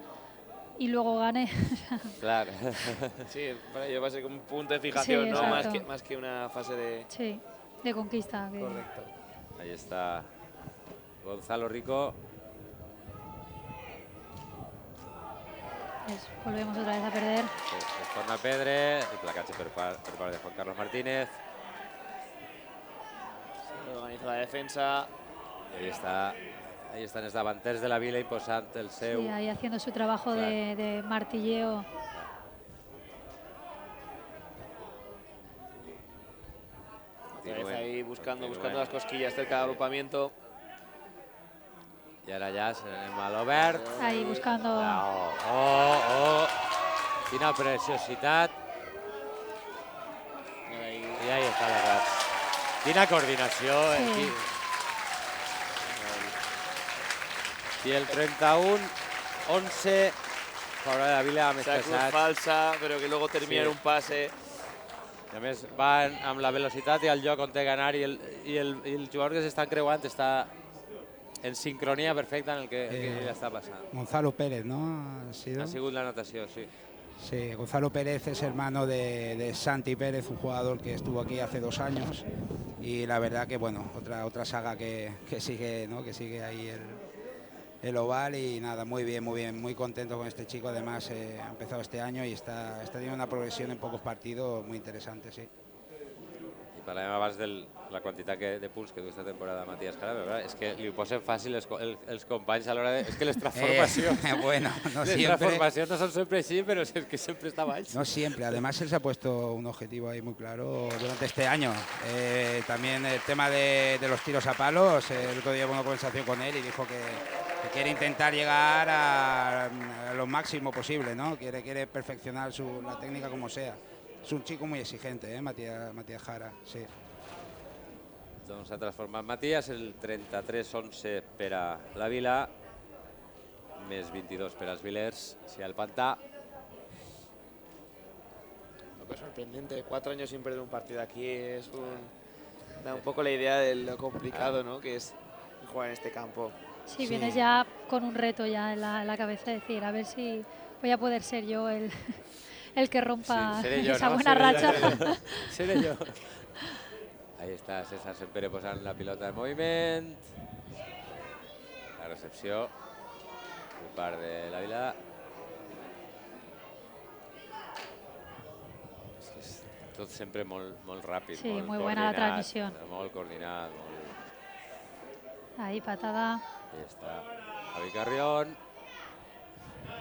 y luego gane... Claro. Sí, para ello va a ser como un punto de fijación, sí, ¿no? Más que una fase de... Sí, de conquista. Correcto. Ahí está Gonzalo Rico. Volvemos otra vez a perder. Es torna a perdre, el placatge per part de Juan Carlos Martínez. Organiza la defensa. I ahí estan els davanters de la Vila imposant el seu. Sí, ahí haciendo su trabajo de martilleo. Ahí buscando las cosquillas cerca del agrupamiento. I ara ja anem a l'obert. Ahí buscando... Quina preciositat. I ahí està l'agat. Quina coordinació. I el 31-11 favorable de la Vila amb Cruz falsa, pero que luego termina en un pase. I a més van amb la velocitat i el lloc on té que anar i el jugador que s'estan creuant està en sincronia perfecta en el que ja està passant. Gonzalo Pérez, ¿no? Ha sigut la natació, sí. Sí, Gonzalo Pérez es hermano de Santi Pérez, un jugador que estuvo aquí hace 2 años y la verdad que bueno, otra saga que sigue, ¿no? Que sigue ahí el oval y nada, muy bien, muy contento con este chico. Además ha empezado este año y está teniendo una progresión en pocos partidos muy interesante, sí. I parlàvem abans de la quantitat de punts que du aquesta temporada Matías Jara, però és que li ho posen fàcil els companys a l'hora de... És que les transformacions... Bueno, no les siempre. transformacions no són sempre així, però és que sempre està baix. No siempre. Además él se ha puesto un objetivo ahí muy claro durante este año. También el tema de los tiros a palos. El otro día hubo una conversación con él y dijo que quiere intentar llegar a lo máximo posible, ¿no? Quiere perfeccionar la técnica como sea. Es un chico muy exigente, Matías Jara, sí. Doncs s'ha transformat Matías, el 33-11 per a la Vila, més 22 per als vilers, si al Pantà. Lo que es sorprendente, 4 años sin perder un partido aquí da un poco la idea de lo complicado, ¿no? Que es jugar en este campo. Sí, vienes ya con un reto ya en la cabeza, de decir, a ver si voy a poder ser yo el que rompa esa buena racha. Seré yo. Ahí està César Sempere posant la pilota en moviment. La recepció per part de la Vila. És tot sempre molt ràpid, sí, molt muy buena la transmisión. Molt coordinat. Ahí, patada. Ahí està Javi Carrión.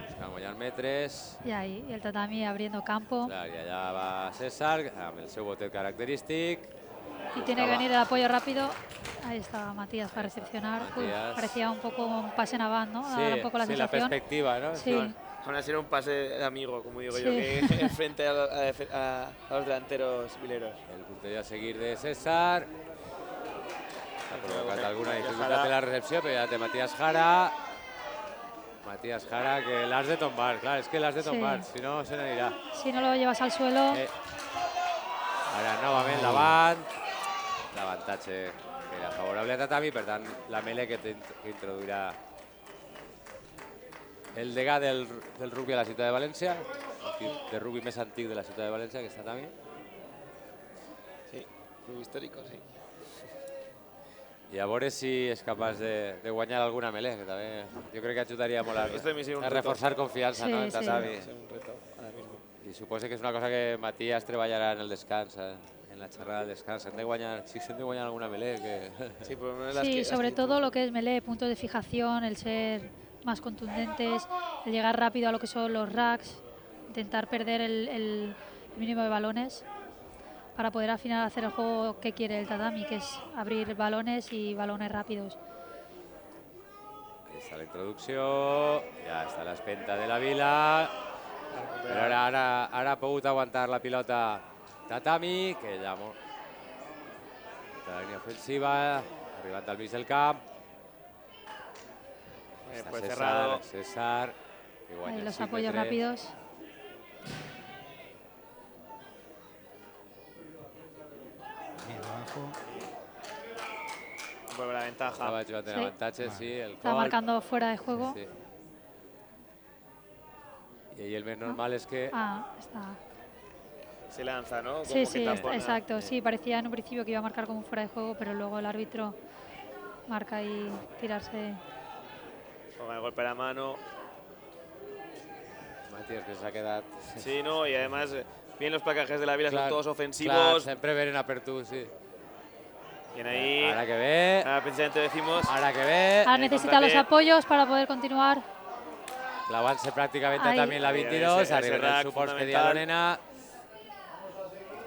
Buscant guanyar metres. Y ahí el tatami abriendo campo. Clar, i allà va César amb el seu botet característic. Y tiene que venir el apoyo rápido. Ahí está Matías para recepcionar. Uy, Matías. parecía un poco un pase en avant, ¿no? Daba un poco la sí, la sensación. perspectiva, ¿no? Sí. Aún así era un pase de amigo, como digo Sí. yo, que frente a los delanteros vileros. El puntería a seguir de César. Ha provocat alguna dificultat en la recepció, però ja té Matías Jara. Matías Jara, que l'has de tombar. Clar, és que l'has de tombar, si no se n'anirà. Si no lo llevas al suelo. Ara novament davant. L'avantatge era favorable a Tatami, per tant, la melee que introduirà el degà del rugby a la ciutat de València, l'equip de rugby més antic de la ciutat de València, que és Tatami. Sí, rugby histórico, sí. I a veure si és capaç de guanyar alguna melee, que també jo crec que ajudaria molt a reforçar confiança, Sí, no, en sí. Tatami. Es un reto ahora mismo. I suposo que és una cosa que Matías treballarà en el descans, en la xerrada del descans. Hem de guanyar, si hem de guanyar alguna melee, que... Sí, por lo menos las Sí, que- sobre las que- todo lo que es melee, puntos de fijación, el ser más contundentes, el llegar rápido a lo que son los racks, intentar perder el mínimo de balones para poder al final hacer el juego que quiere el tatami, que es abrir balones y balones rápidos. Ahí està la introducció, ja està l'espenta de la Vila, però ara ha pogut aguantar la pilota Tatami, que ja molt... La línia ofensiva, arribant al mig del camp. Està pues César, cerrado. que guanya Ahí el los 5 apoyos metres. rápidos. Bien, abajo. Vuelve la ventaja. Estava jugant en Sí. avantatge, sí, el Está col. marcando fuera de juego. Sí. I ahí el més normal és que... Ah, está. Se lanza, ¿no? Sí, Como sí, que tapona. exacto. Sí, parecía en un principio que iba a marcar como fuera de juego, pero luego el árbitro marca y tirarse. Con el golpe a la mano. Matías, que s'ha quedat... Sí, no, y además, bien los placajes de la Vila, son Clar, todos clar, ofensivos. sempre venen a per tu, sí. Bien ahí. Ara que ve, Ahora precisamente decimos. ara que ve. Ahora necesita los contrapié. apoyos para poder continuar. L'avance pràcticament Ahí. també en la 22, Ese arriben rack els suports que fundamental. dia l'Onena.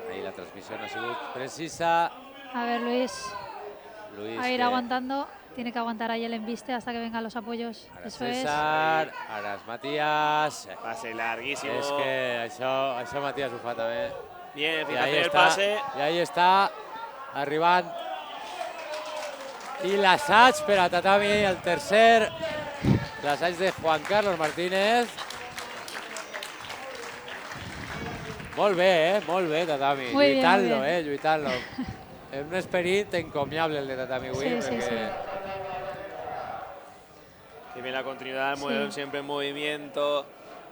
Ahí la transmissió no ha sigut precisa. A ver, Luis, Luis, a ir que aguantando. Tiene que aguantar ahí el embiste hasta que vengan los apoyos. Ara Eso es. César, ara és Matías. Pase larguísimo. És que això Matías ho fa també. Bien, I ahí fijación el està, pase. i ahí està, arribant. I l'assaig per a Tatami, el tercer. L'assaig de Juan Carlos Martínez. Molt bé, Tatami. Muy bien, Lluitant-lo, muy bien. lluitant-lo. És un esperit encomiable el de Tatami avui, Sí, sí, perquè sí. Que bien la continuidad, Sí. siempre en movimiento.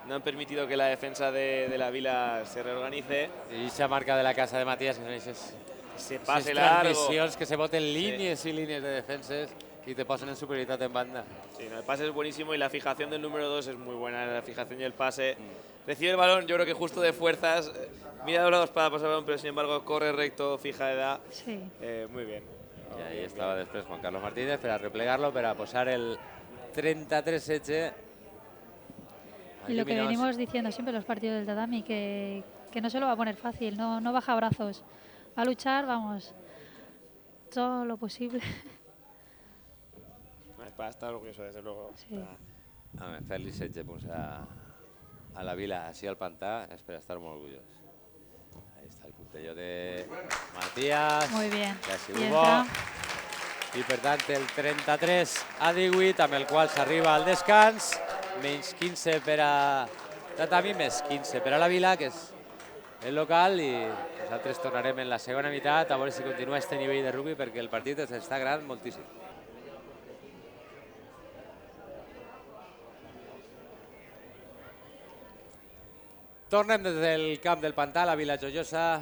No han permitido que la defensa de la Vila se reorganice. i aquesta marca de la casa de Matías, que són Se aquestes pase largo. transmissions que se boten línies i línies de defenses i te posen en superioritat en banda. Sí, no, el pase es buenísimo y la fijación del número 2 es muy buena. La fijación y el pase. Recibe el balón, yo creo que justo de fuerzas. Mira a los lados para pasar el balón, pero sin embargo corre recto, fija de edad. Sí. Muy bien. I ahí estava després Juan Carlos Martínez per a replegar-lo, per a posar el 33-16. Y lo que venimos diciendo siempre en los partidos del tatami, que no se lo va a poner fácil, no baja brazos. Va a luchar, vamos, todo lo posible. Para estar orgulloso, desde luego. Sí. Home, fer-li 16 punts a la Vila, així al pantà, és per estar molt orgullós. Ahí està el puntelló de Matías. Muy bien. Que ha Y sigut bo. entra. I per tant el 33-18, amb el qual s'arriba al descans. Menys 15 per a Tatami, més 15 per a la Vila, que és el local, i nosaltres tornarem en la segona meitat a veure si continua este nivell de rugby, perquè el partit està agradant moltíssim. Tornem des del camp del Pantà, a la Vila Joiosa,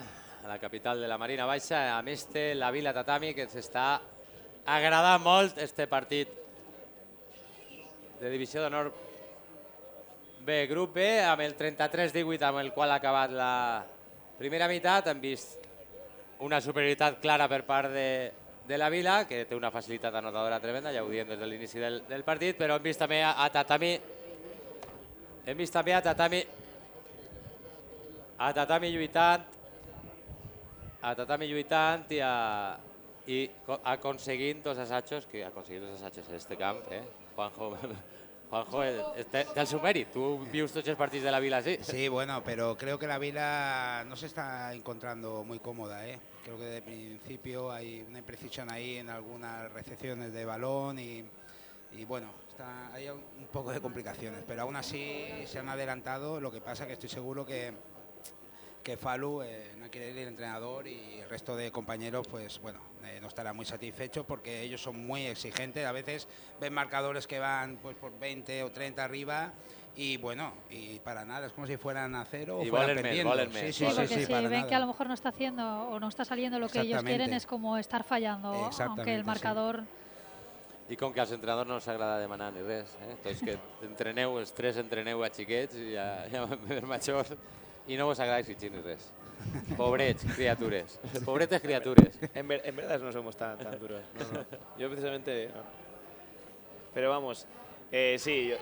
a la capital de la Marina Baixa, amb la Vila Tatami, que ens està agradant molt este partit de Divisió d'Honor B, grup B, amb el 33-18, amb el qual ha acabat la primera meitat. Hem vist una superioritat clara per part de la Vila, que té una facilitat anotadora tremenda, ja ho diem des de l'inici del partit, però hem vist també a Tatami, lluitant i aconseguint dos assajos, que ha aconseguit dos assajos en este camp, Juanjo, té el seu mèrit. Tu vius tots els partits de la Vila así. Sí, bueno, pero creo que la Vila no se está encontrando muy cómoda, ¿eh? Creo que de principio hay una imprecisión ahí en algunas recepciones de balón y bueno, hay un poco de complicaciones, pero aún así se han adelantado. Lo que pasa que estoy seguro que Falu, Nakirelli, el entrenador, y el resto de compañeros, pues bueno, no estarán muy satisfechos porque ellos son muy exigentes. A veces ven marcadores que van pues por 20 o 30 arriba y bueno, y para nada, es como si fueran a cero o Y fueran volen perdiendo. més. Sí, porque si para ven nada. que a lo mejor no está haciendo o no está saliendo lo que ellos Exactamente. quieren, es como estar fallando, aunque el Exactamente, sí. marcador... I com que als entrenadors no els agrada demanar ni res, tots que entreneu, els tres entreneu a xiquets, ja més majors, i no vos agrada exigir ni res. Pobrets, criatures. Pobretes criatures. En verdad no somos tan duros. No. Yo precisamente no. Pero vamos, sí,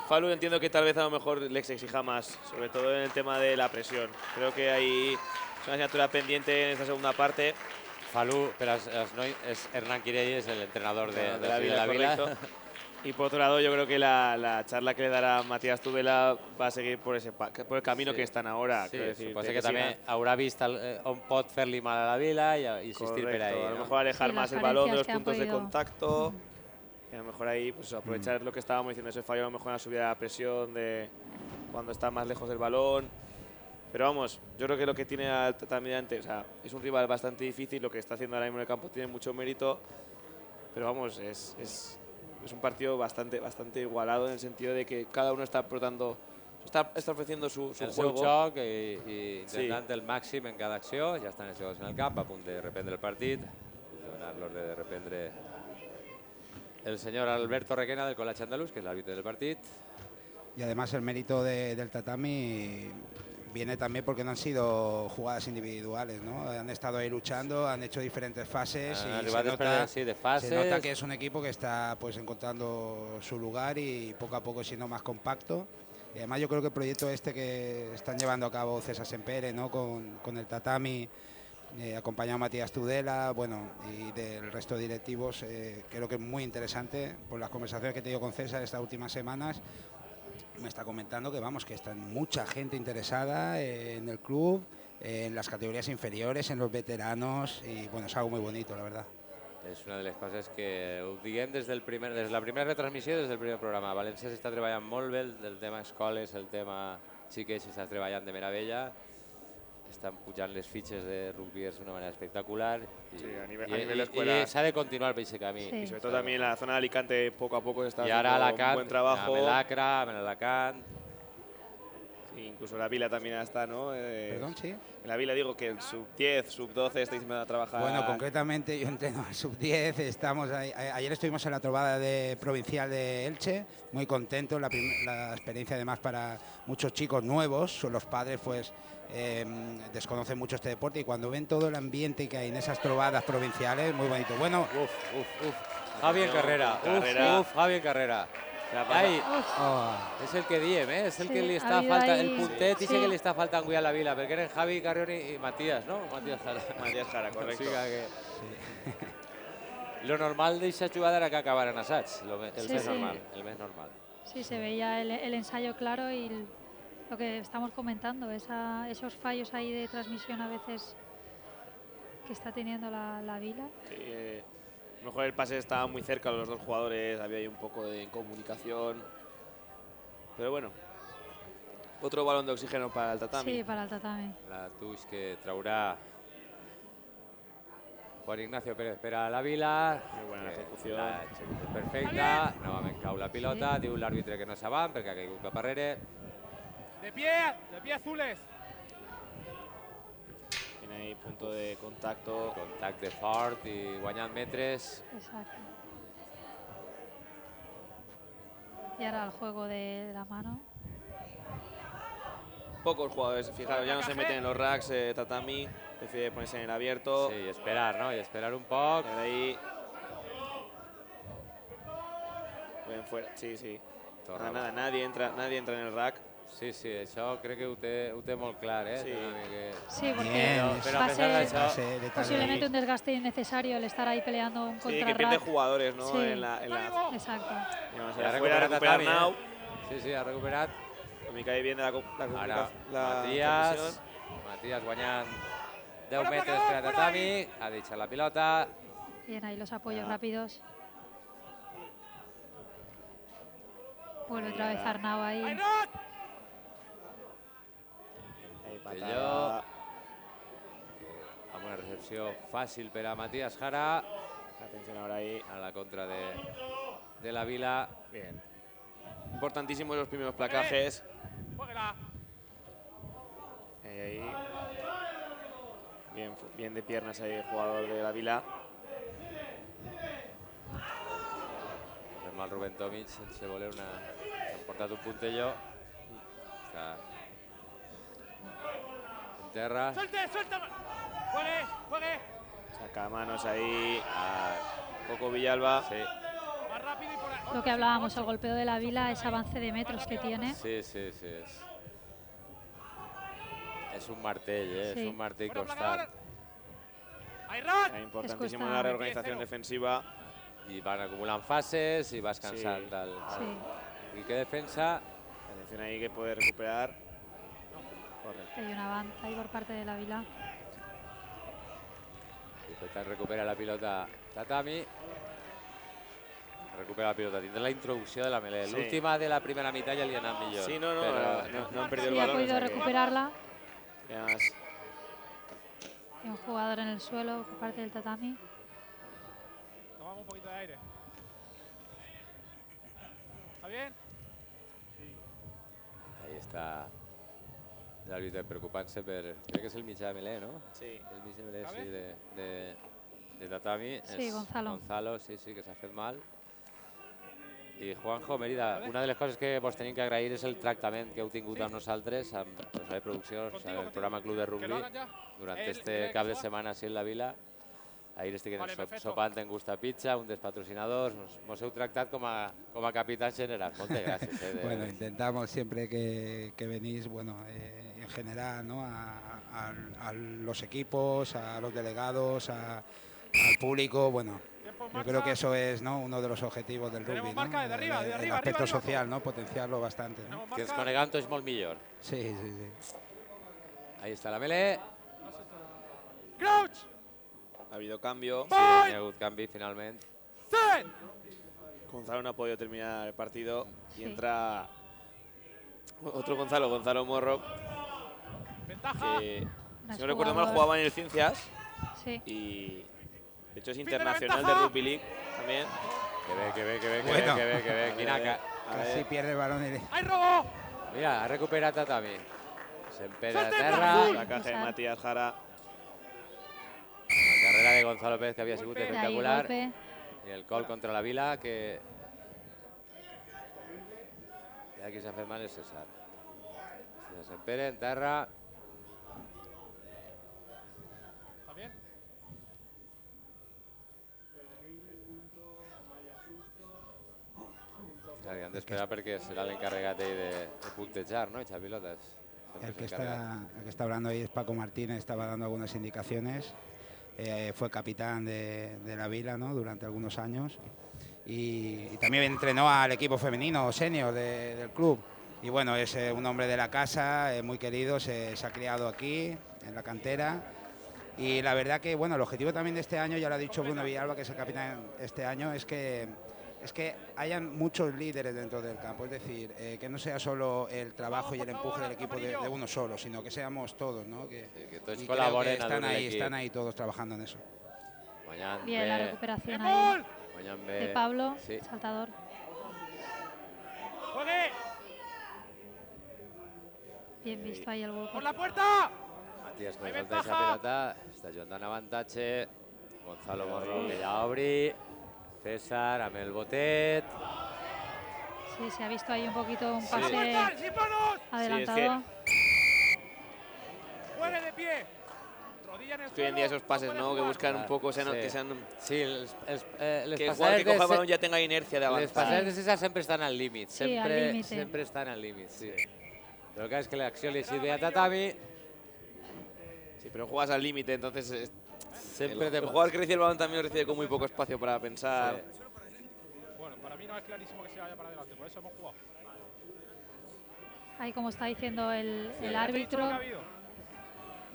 Falu entiendo que tal vez a lo mejor les exija más, sobre todo en el tema de la presión. Creo que hay una asignatura pendiente en esta segunda parte. Falu, per als nois, Hernán Quirelli és l'entrenador de la Vila. Correcto. Y por otro lado, yo creo que la charla que le dará Matías Tudela va a seguir por el camino que están ahora. Sí, quiero decir, suposo de que també haurà vist on pot fer-li mal a la Vila i insistir per ahí. A lo mejor alejar Sí, más las el balón de los carencias que han puntos de podido. contacto. Y a lo mejor ahí pues aprovechar lo que estábamos diciendo, ese fallo a lo mejor en la subida de la presión de cuando está más lejos del balón. Pero vamos, yo creo que lo que tiene al Tatami delante, o sea, es un rival bastante difícil, lo que está haciendo ahora mismo en el campo tiene mucho mérito, pero vamos, es un partido bastante igualado en el sentido de que cada uno está aportando, está ofreciendo su el seu juego. joc i intentant el màxim en cada acció. Ja estan els jugadors en el camp, a punt de reprendre el partit, donar l'ordre de reprendre el señor Alberto Requena del College Andalús, que es el árbitro del partido. Y además el mérito del tatami viene también porque no han sido jugadas individuales, ¿no? Han estado ahí luchando, han hecho diferentes fases y se nota que es un equipo que está pues encontrando su lugar y poco a poco siendo más compacto. Y además yo creo que el proyecto este que están llevando a cabo César Sempere, ¿no? con el tatami, acompañado a Matías Tudela, bueno, y del resto de directivos, creo que es muy interesante por las conversaciones que he tenido con César estas últimas semanas. Me está comentando que vamos, que está mucha gente interesada en el club, en las categorías inferiores, en los veteranos, y bueno, es algo muy bonito, la verdad. És una de les coses que ho diguem des de la primera retransmissió, des del primer programa. A València s'està treballant molt bé el tema escoles, el tema xiquets s'està treballant de meravella. Están pujant les fitxes de rugbyers de una manera espectacular. Sí, a nivel de escuela. Y se ha de continuar por ese camino. Sí. Y sobre todo también en la zona de Alicante poco a poco se está Y haciendo ahora un buen trabajo. Alacant. Sí, incluso la Vila también está, ¿no? Perdón, sí. En la Vila digo que el sub-10, sub-12 estáis a trabajar. Bueno, concretamente yo entreno al sub-10, estamos ayer estuvimos en la trovada provincial de Elche, muy contentos, la experiencia además para muchos chicos nuevos, los padres pues desconocen mucho este deporte y cuando ven todo el ambiente que hay en esas trovadas provinciales, muy bonito. Bueno, Javi en carrera. Javi en carrera. Ai, és el que diem, és el que li està faltant, el puntet i que li està faltant avui a la Vila, perquè eren Javi, Carrión i Matías, no? Matías Jara. Matías Jara, correcto. Lo normal d'eixa jugada era que acabaran assaigs, el més normal. Sí, se veía el ensayo claro y lo que estamos comentando, esos fallos ahí de transmisión a veces que está teniendo la Vila. Sí, a lo mejor el pase estaba muy cerca de los dos jugadores, había ahí un poco de comunicación. Pero bueno, otro balón de oxígeno para el tatami. Sí, para el tatami. La touch que traurà Juan Ignacio Pérez per a la Vila. Muy buena ejecución. La execució perfecta. Novament cau la pilota, diu l'àrbitre que no s'avant perquè ha caigut cap arrere. De pie azules. Tiene ahí punto de contacto. Contacte fort i guanyant metres. Exacto. Y ahora el juego de la mano. Pocos jugadores, fijaros, ya no se meten en los racks, Tatami, prefiere ponerse en el abierto. Sí, y esperar, ¿no? Y esperar un poc. De ahí. Ven fuera, sí, sí. Nada, nadie entra en el rack. Sí, sí, això crec que ho té molt clar, eh? Sí. Sí, porque Bien, Pero va a a pesar de ser eso, posiblemente un desgaste innecesario el estar ahí peleando un Sí, contra que pierde rack. jugadores, ¿no? Sí. En la Exacto. Vamos Ja a fuera, recupera Tatami, Now. Sí, sí, ha recuperat. Me cae bien de la Ara, la Matías. Matías guanyant 10 metres per a Tatami. Ha deixat la pilota. Bien, ahí los apoyos rápidos. Vuelve otra vez Arnau ahí. Telló. Amb una recepció fàcil per a Matías Jara. Atención ahora ahí. A la contra de la Vila. Bien. Importantísimos los primeros placajes. Ahí. Bien de piernas ahí el jugador de la Vila. Fem el Rubén Tomic sense voler una... Han portat un puntello. Està en terra. ¡Suelte, suelta! ¡Juegue, juegue! Saca manos ahí. Coco Villalba. Sí, Más rápido y por ahí. Lo que hablábamos, el golpeo de la Vila, ese avance de metros que tiene. sí, sí, sí. És un martell, eh? Sí. És un martell constant. ¡Hay rack! Es importantísimo Les cuesta- la reorganización defensiva. I van acumulant fases i vas cansant Sí. Sí. Quique defensa. Atención ahí que puede recuperar. Correcto. Hay un avance ahí por parte de la Vila. I per tant recupera la pilota Tatami. Recupera la pilota. Tindrà la introducció de la Melé. Sí. L'última de la primera mitad ja li ha anat millor. Sí, no han perdido Sí, el ha balón. podido o sea que- recuperarla. y además, Hay un jugador en el suelo por parte del tatami. Tomamos un poquito de aire. ¿Está bien? Ahí està l'àrbitre preocupant-se per... Crec que és el mitjà de Melé, no? sí. El mitjà de Melé, sí, de Tatami. Sí, És Gonzalo. Gonzalo, sí, que s'ha fet mal. I Juanjo, Mérida, una de les coses que vos tenim que agrair és el tractament que heu tingut amb nosaltres, amb la producció, amb el programa Club de Que lo Rugby, hagan ya. durant El este cap de directo. setmana així en la vila. Ahir estic Vale, perfecto. sopant en Gusta Pizza, un dels patrocinadors. Mos heu tractat com a capitán general. Moltes gràcies. Bueno, intentamos siempre que venís, bueno, en general, ¿no? A los equipos, a los delegados, al público, bueno. Tiempo en Yo marcha. creo que eso es, ¿no?, uno de los objetivos del Tenemos rugby, ¿no? marca desde arriba, desde El arriba, aspecto arriba, social, ¿no? Potenciarlo bastante, ¿no? Tenemos Que ens marca. coneguem tots molt millor. Sí, sí, sí. Ahí està la Melé. Crouch. Ha habido cambio. Sí, hi ha hagut canvi finalment. Set. Gonzalo no ha podido terminar el partido. Y Sí. entra otro Gonzalo Morro, Ventaja. que, No si es no recuerdo mal, jugador. jugaba en el Ciencias. Sí. Y de hecho es de internacional de ventaja. Rugby League también. Que bé. Bueno. Quina A Casi ver, pierde el balón y ¡Hay robo! Mira, ha recuperat Tatami. S'empera a Suelta, terra. Raúl. placaje de Gonzalo. Matías Jara. La carrera de Gonzalo Pérez, que havia sigut Golpe. De ahí espectacular. golpe. I el col contra la Vila, que... Ja qui s'ha fet mal és César. S'empera en terra. ¿Está bien? Clar, han d'esperar perquè serà l'encarregat ell de puntejar, no? Echar pilotes. El que está hablando ahí es Paco Martínez, estaba dando algunas indicaciones. Fue capitán de la Vila, ¿no?, durante algunos años. Y también entrenó al equipo femenino senior del club. Y bueno, es un hombre de la casa, muy querido, se ha criado aquí, en la cantera. Y la verdad que, bueno, el objetivo también de este año, ya lo ha dicho Bruno Villalba, que es el capitán este año, es que hayan muchos líderes dentro del campo. Es decir, que no sea solo el trabajo y el empuje del equipo de uno solo, sino que seamos todos, ¿no? Que tots Y creo col·laboren que a están l'un ahí, l'equip. están ahí todos trabajando en eso. Guanyant Bien, la bé, recuperación ¡El ahí gol! guanyant de bé. Pablo, Sí. saltador. ¡Juegue! Bien visto ahí el golpe. ¡Por la puerta! Matías Hay que falta esa ventaja. pilota. Està jugant en avantatge. Gonzalo Morro, que ja obri. César amb el botet. Sí, se ha visto ahí un poquito un ¡Por la pase puerta! ¡Sin manos! adelantado. pie. Rodilla en el Que hoy en día suelo, esos pases, puede ¿no? Que jugar. buscan un poco, Sí. que sean... Sí, les Que el jugador passadors que de coja el balón Ce- ya tenga inercia de les avanzar. passadors de César sempre estan al límit. Sí, al Sempre, límite. sempre estan al límit, sí. Però el cas és que l'acció li ha sigut bé a Tatami. Sí, pero juegas al límite, entonces Sempre el jugador que recibe el balón también lo recibe con muy poco espacio para pensar. Bueno, para mí no es clarísimo que se vaya para adelante, por eso hemos jugado. Ahí, como está diciendo el ¿Has dicho árbitro, lo que ha habido?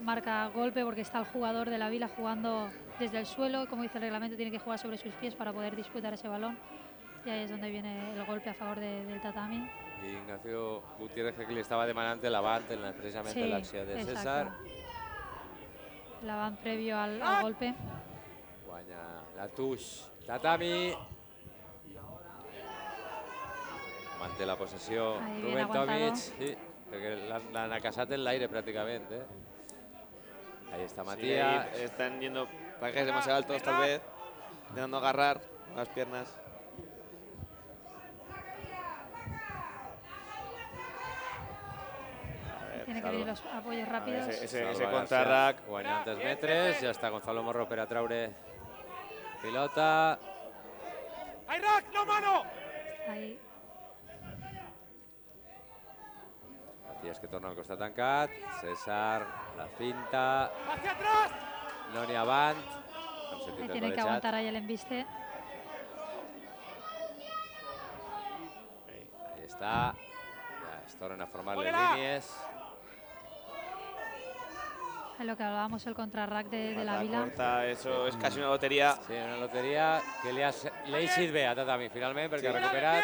marca golpe porque está el jugador de la Vila jugando desde el suelo. Como dice el reglamento, tiene que jugar sobre sus pies para poder disputar ese balón. Y ahí es donde viene el golpe a favor del Tatami. I Ignacio Gutiérrez, que li estava demanant l'avant precisament en l'acció de César. L'avant previo al golpe. Guanya la touche Tatami. Manté la possessió Ahí Rubén bien aguantado. Tomic. Sí, perquè l'han acasat en l'aire pràcticament. Ahí está Sí, Matías. ahí están yendo paquetes demasiado altos tal vez, intentando agarrar las piernas. Tiene que venir los apoyos rápidos. Ese Salva contrarrack. García guanyant els metres. Ja està Gonzalo Morro per a traure pilota. ¡Ay, Rack! ¡No, mano! Ahí. Matías que torna al costat tancat. César, la finta. ¡Hacia atrás! No n'hi avant. Hem sentit Ahí el tiene que golejat. aguantar ahí el embiste. Ahí està. Ja es tornen a formar les ¡Cógela! línies. Es lo que hablábamos, el contrarrack de la Pata Vila. corta, eso es casi una lotería. Sí, una loteria que li ha eixit bé a Tatami finalment perquè ha recuperat.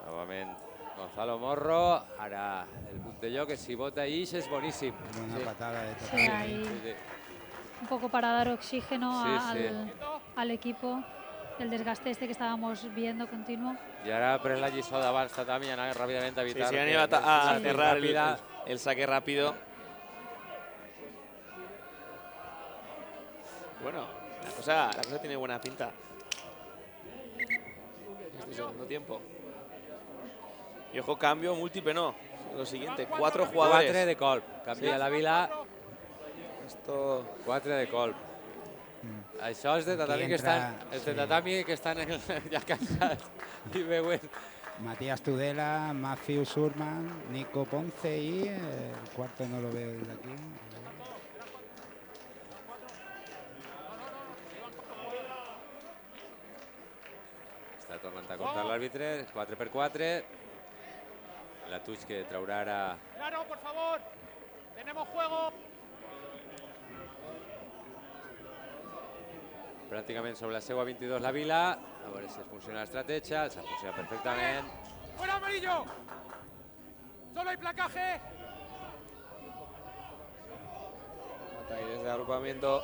Novament Gonzalo Morro. Ara el puntelló que si vota Ix és boníssim. Una Sí. patada de Sí, Tatami. ahí. Sí, sí. Un poco para dar oxígeno Sí, sí. al equipo. El desgaste este que estábamos viendo continuo. I ara ha pres la lliçó d'abans Tatami i anar ràpidament a Sí, evitar. se han que ido a sí, cerrar ràpida. el saque rápido. Bueno, la cosa tiene buena pinta. Este segundo tiempo. Y ojo, cambio múltiple, no. Lo siguiente, 4 jugadores. 4 de colp. Canvia la Vila. Esto 4 de colp. Això és de Tatami Aquí que estan, entra, els de sí. Tatami que estan ja cansats i veuen. Matías Tudela, Matthew Surman, Nico Ponce y el cuarto no lo veo desde aquí. Està tornant a comptar l'àrbitre, 4x4. La touche que traurà ara ¡Claro, por favor! ¡Tenemos juego! pràcticament sobre la seva 22 la Vila. A veure si es funciona l'estratègia, els ha funcionat perfectament. ¡Fuera amarillo! ¡Solo hay placaje! ahí desde agrupamiento.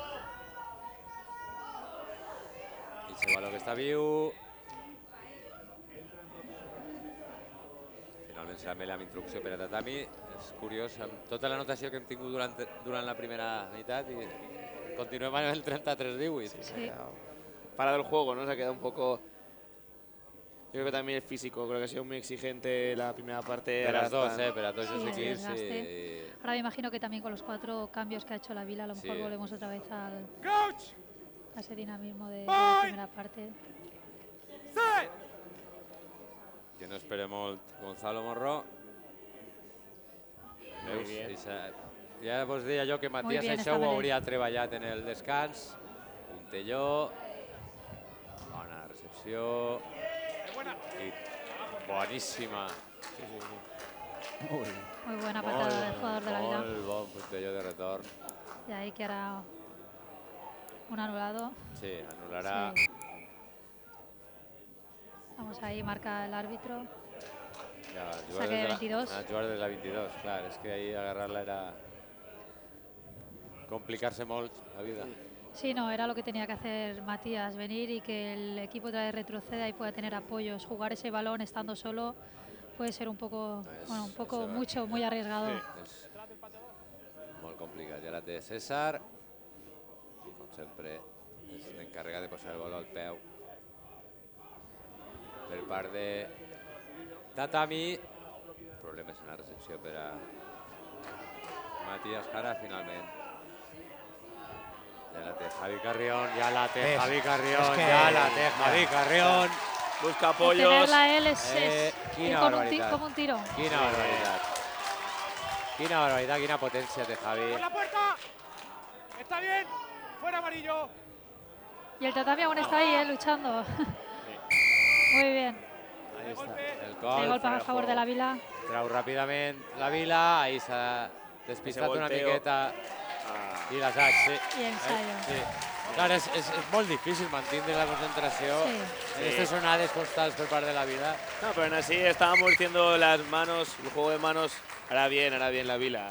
I el baló que està viu. Finalment serà Mela amb introducció per a Tatami. És curiós, amb tota la notació que hem tingut durant la primera meitat i continuem amb el 33-18. Sí. Parado el juego, ¿no? Se ha quedado un poco... Yo creo que también el físico, creo que ha sido muy exigente la primera parte. Per ahora als dos, están- per a tots Sí, els el equips. desgaste. Ahora me imagino que también con los 4 cambios que ha hecho la Vila, a lo mejor Sí. volvemos otra vez ¡Coach! a ese dinamismo de la primera parte. ¡Set! Que no espera molt Gonzalo Morro. Muy bien. Ja vos deia jo que Matías bien, això ho està hauria treballat en el descans. Puntelló. Bona recepció. I boníssima. Uy, Muy buena patada del jugador de la Vila. Molt bon puntelló de retorn. Y ahí que hará un anulado. Sí, anul·larà. Sí. Vamos ahí, marca el árbitro. Ja, Saque de 22. Jugar de la 22, clar, és que ahí agarrar-la era complicar-se molt la vida. Sí, no, era lo que tenía que hacer Matías, venir y que el equipo otra vez retroceda y pueda tener apoyos. Jugar ese balón estando solo puede ser un poco, bueno, un poco se va. mucho, muy arriesgado. És molt complicat. I ara té César. Com sempre, és l'encarregat de posar el baló al peu. Per part de Tatami. Problemes en la recepció per a Matías Jara finalmente. Ya la té Javi Carrión, ya la té Es- Javi Carrión, es que- ya la té Javi ya. Carrión. Busca apoyos. Tenerla él es quina ir con barbaridad. como un tiro. Quina barbaridad. Quina barbaridad, quina potencia té Javi. ¡Por la puerta! ¡Está bien! ¡Fuera amarillo! Y el tatami aún está ahí, luchando. Muy bien. Ahí està. El El gol. golpe a favor de la Vila. Trau ràpidament la Vila, ahí s'ha despistat una volteo. miqueta Ah, i l'assaig, sí. I ensayo. Sí. Clar, és molt difícil mantenir la concentració Sí. en aquestes onades constants per part de la Vila. no, pero aún así estábamos diciendo las manos, el juego de manos. Hará bien la Vila.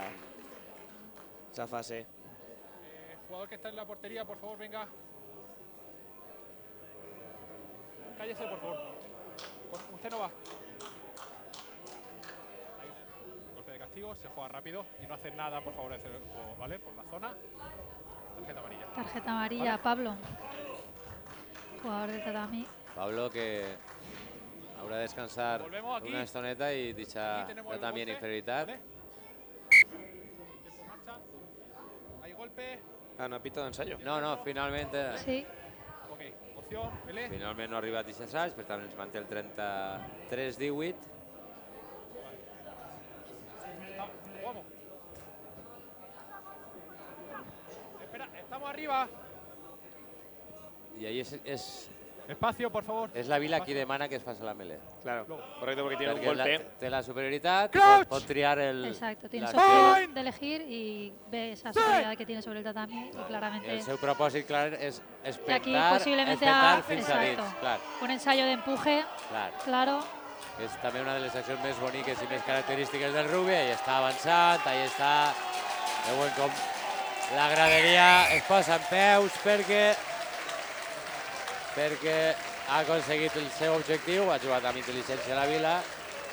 Esa fase. Jugador que está en la portería, por favor, venga. Cállese, por favor. Usted no va. Hay un golpe de castigo, se juega rápido y no hace nada por favorecer el juego, ¿vale? Por la zona. Tarjeta amarilla. Tarjeta amarilla, Pablo. Jugador del tatami. Pablo que haurà de descansar Volvemos aquí. una estoneta i deixar Aquí tenemos el també en golpe, inferioritat. ¿vale? Tiempo en marcha. Hay golpe. Ah, no ha pitado ensayo. No, finalment Sí. Ok, opción, Pelé. finalment no ha arribat a aquest assaig, per tant ens manté el 33-18. Vamos. Espera, estamos arriba. I ahí és Espacio, por favor. la Vila qui demana que es faci la melé. Claro, correcto, porque tiene un Perquè golpe. té la superioritat, Crouch! pot triar el... Exacto, tiene la- su opción de elegir y ve esa superioridad que tiene sobre el tatami y claramente El seu propòsit, clar, és y aquí espectar, posiblemente espectar fins a exacto, dins. Clar, un ensayo de empuje, clar. claro, És també una de les accions més boniques i més característiques del rugby. Ahí està avançant, ahí està. Veuen com la graderia es posa en peus perquè ha aconseguit el seu objectiu, ha jugat amb intel·ligència a la Vila,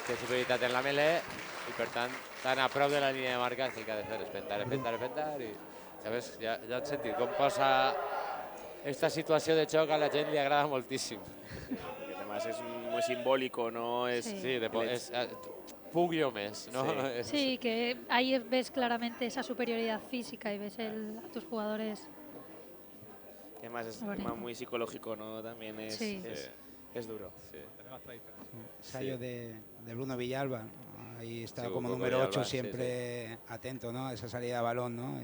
té superioritat en la melé i per tant, tan a prop de la línia de marca és el que ha de fer, espentar i sabes, ja has sentit com posa esta situació de xoc a la gent li agrada moltíssim. Porque además es muy simbólico, ¿no? Es, Sí. Sí, puc jo més, no? És- sí, que ahí ves claramente esa superioridad física y ves a tus jugadores. Además es Bonito. tema muy psicológico, ¿no? También es, Sí. es duro. Sí. Tener las tradiciones. Ensayo de Bruno Villalba, ¿no? Ahí está Sí, como Coco número 8 Villalba, sí, siempre atento, ¿no? A esa salida de balón, ¿no?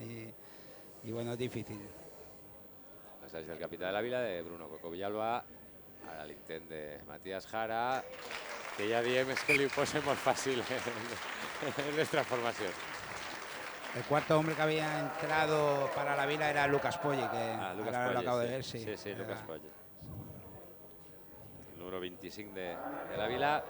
Y bueno, es difícil. L'assaig del capità de la Vila, de Bruno Coco Villalba. Ara l'intent de Matías Jara, que ja diem és que li ho posa molt fàcil en les transformacions. El cuarto hombre que había entrado para la Vila era Lucas Polle, que Lucas ahora lo Polle, acabo de sí. ver, sí. Sí, Era- Lucas Polle. El número 25 de la Vila.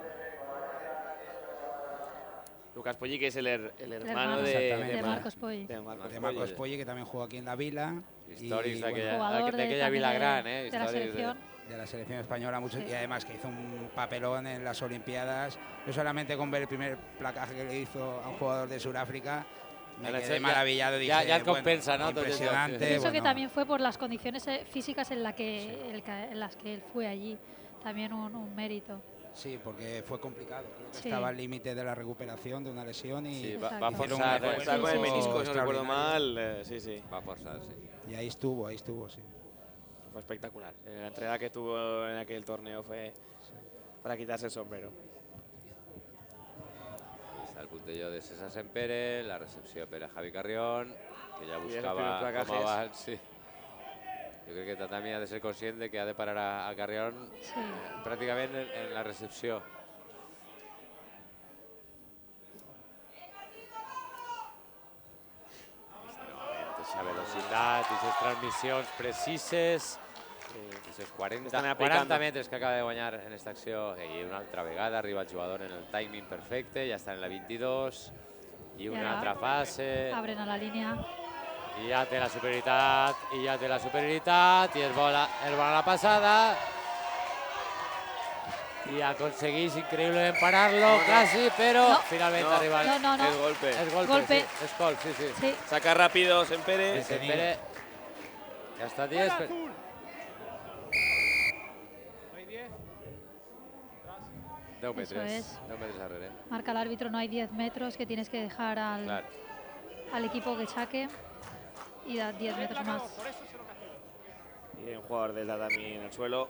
Lucas Polli, que es el hermano hermano, exactamente. de Marcos Polli. de Marcos de Marcos Polli. Polle, que también jugó aquí en la Vila. Històrics y, bueno, Jugador d'aquella también Vila gran, de la Històrics selección. de la selección española mucho, Sí. y además que hizo un papelón en las Olimpiadas. Yo solamente con ver el primer placaje que le hizo a un jugador de Sudáfrica me En quedé el- maravillado. ya- Dije, ya bueno, compensa, ¿no? Todo eso, sí. impresionante. Pienso que bueno, también fue por las condiciones físicas en, en las que él fue allí. También un mérito. Sí, porque fue complicado. Creo que Sí. estaba al límite de la recuperación de una lesión y, Sí, Exacto. va a Hicieron forçar. un Estaba con el Sí, sí. menisco, si no recuerdo extraordinario. mal. Sí, sí. Va a forçar, sí. y ahí estuvo, sí. Fue espectacular. La entrega que tuvo en aquel torneo fue para quitarse el sombrero. Ahí està el puntelló de César Sempere, la recepció per a Javi Carrión, que ja els buscava primers com placajes. abans. Sí. Jo crec que Tatami ha de ser conscient de que ha de parar a Carrión Sí. pràcticament en la recepció. Aquesta velocitat, aquestes transmissions precises, aquests 40, Estan 40 aplicando. metres que acaba de guanyar en aquesta acció. I una altra vegada arriba el jugador en el timing perfecte, ja està en la 22. I una Ja. altra fase. Abren a la línea. I ja té la superioritat, i ja té la superioritat, i es vola la passada. I aconsegueix increïblement parar-lo, quasi, però No. finalment No. arriba. No. Es golpe. És golpe, Golpe. sí, és gol, sí. Sí. Saca rápido Sempere. Sempere ja està 10. ¡Fuera, azul! No hay 10. 10 metres. Eso es. 10 metres darrere. Marca el árbitro, no hay 10 metros que tienes que dejar al, Clar. al equipo que saque y da 10 metros más. Por eso se lo castigo. Y un jugador del tatami en el suelo.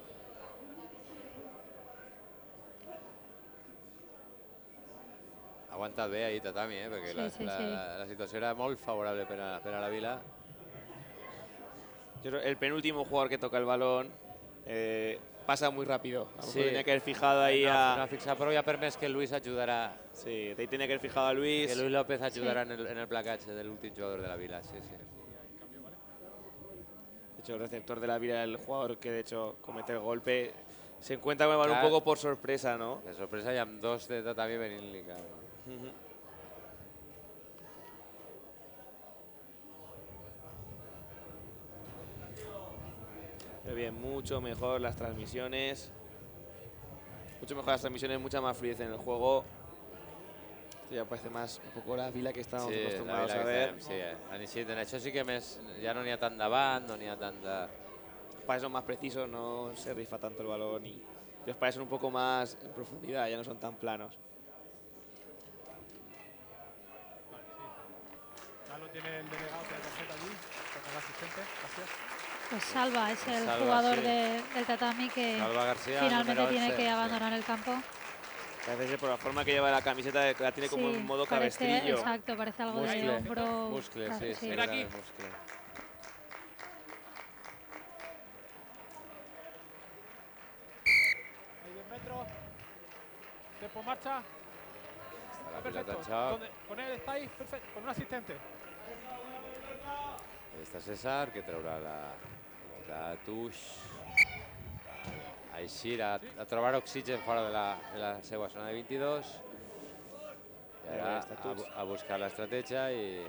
Ha aguantat bé ahir Tatami, perquè Sí, la situació era molt favorable per a la Vila. Yo creo el penúltimo jugador que toca el balón pasa muy rápido. A lo mejor Sí. tenía que haber fijado ahí No a... ha fixat, però ja ha permès que Luis ajudarà, Sí, ahí tenía que haber fijado a Luis. que Luis López ajudarà Sí. en el placatge de l'últim jugador de la Vila. Sí, sí. De hecho, el receptor de la Vila, el jugador que de hecho comete el golpe, se encuentra con el balón un Claro. poco por sorpresa, ¿no? De sorpresa hi ha dos de Tatami venint-li. Ujú. Pero bien, mucho mejor las transmisiones. Mucho mejor las transmisiones, mucha más fluidez en el juego. Esto ya parece más un poco la Vila que estamos Sí, la acostumbrados Vila a que ver. estem, sí, han eixit. En això sí que més, ja no n'hi ha tant davant, no n'hi ha tanta... Los pases son más precisos, no se rifa tanto el balón y los pases son un poco más en profundidad, ya no son tan planos. Vale, sí. Ya lo tiene el delegado, tiene la tarjeta allí, con el asistente. Gracias. Pues Salva es el Salva, jugador sí. del tatami que Salva García, finalmente número tiene 11, que sí. abandonar el campo. Parece ser por la forma que lleva la camiseta, que la tiene como Sí, en modo parece- cabestrillo. Exacto, parece algo de Muscle, hombro. muscle, claro, sí, sí. sí, Mira aquí. el muscle. Hay 10 metros. Tiempo en marcha. Està la Vila Perfecto. en xoc. ¿Dónde? Con él estáis, perfecto. Con un asistente. Ahí està César, que traurà la Tuix. Així, a trobar oxigen fora de la seva zona de 22. I ara Ahí está Tuix. a buscar l'estratègia i...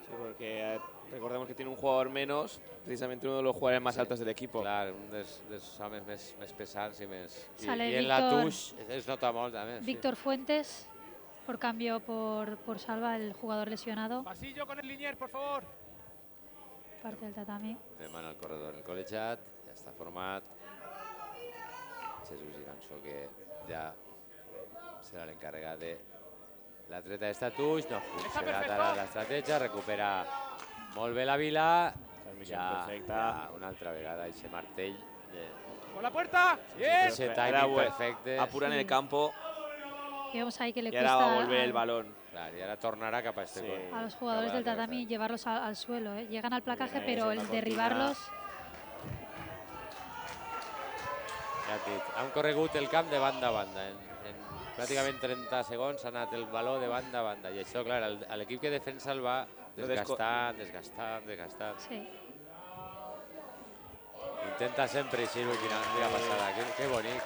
Sí, porque recordemos que tiene un jugador menos, precisamente uno de los jugadores más altos del equipo. Clar, un dels homes més pesants i més... Sale I en la Víctor- Tuix es nota molt, a més. Víctor Fuentes, por cambio por Salva, el jugador lesionado, Pasillo con el Liniers, por favor. parte del tatami. Demana el corredor el col·legiat, ja està format. Jesús Iganso, que ja serà l'encarregat de la treta d'estatuix, no ha funcionat perfecto. ara l'estratègia, recupera molt bé la Vila. Transmisión Ja, perfecta. ja una altra vegada, aquest martell de Con la puerta. Bien. ese Era timing bueno. perfecte. Apuran Sí. el campo Y vemos ahí que le y ahora va cuesta a volver el a, balón. Clar, i ara tornarà cap a este Sí. gol. a los jugadores Cap a del la tatami tercera. llevarlos al suelo. Llegan al placaje, Bien, pero eso, el la derribarlos, Ja et dic, han corregut el camp de banda a banda. En pràcticament 30 segons ha anat el baló de banda a banda. I això, clar, l'equip que defensa el va desgastant. sí. Intenta sempre eixir-ho, quina passada. Que bonic.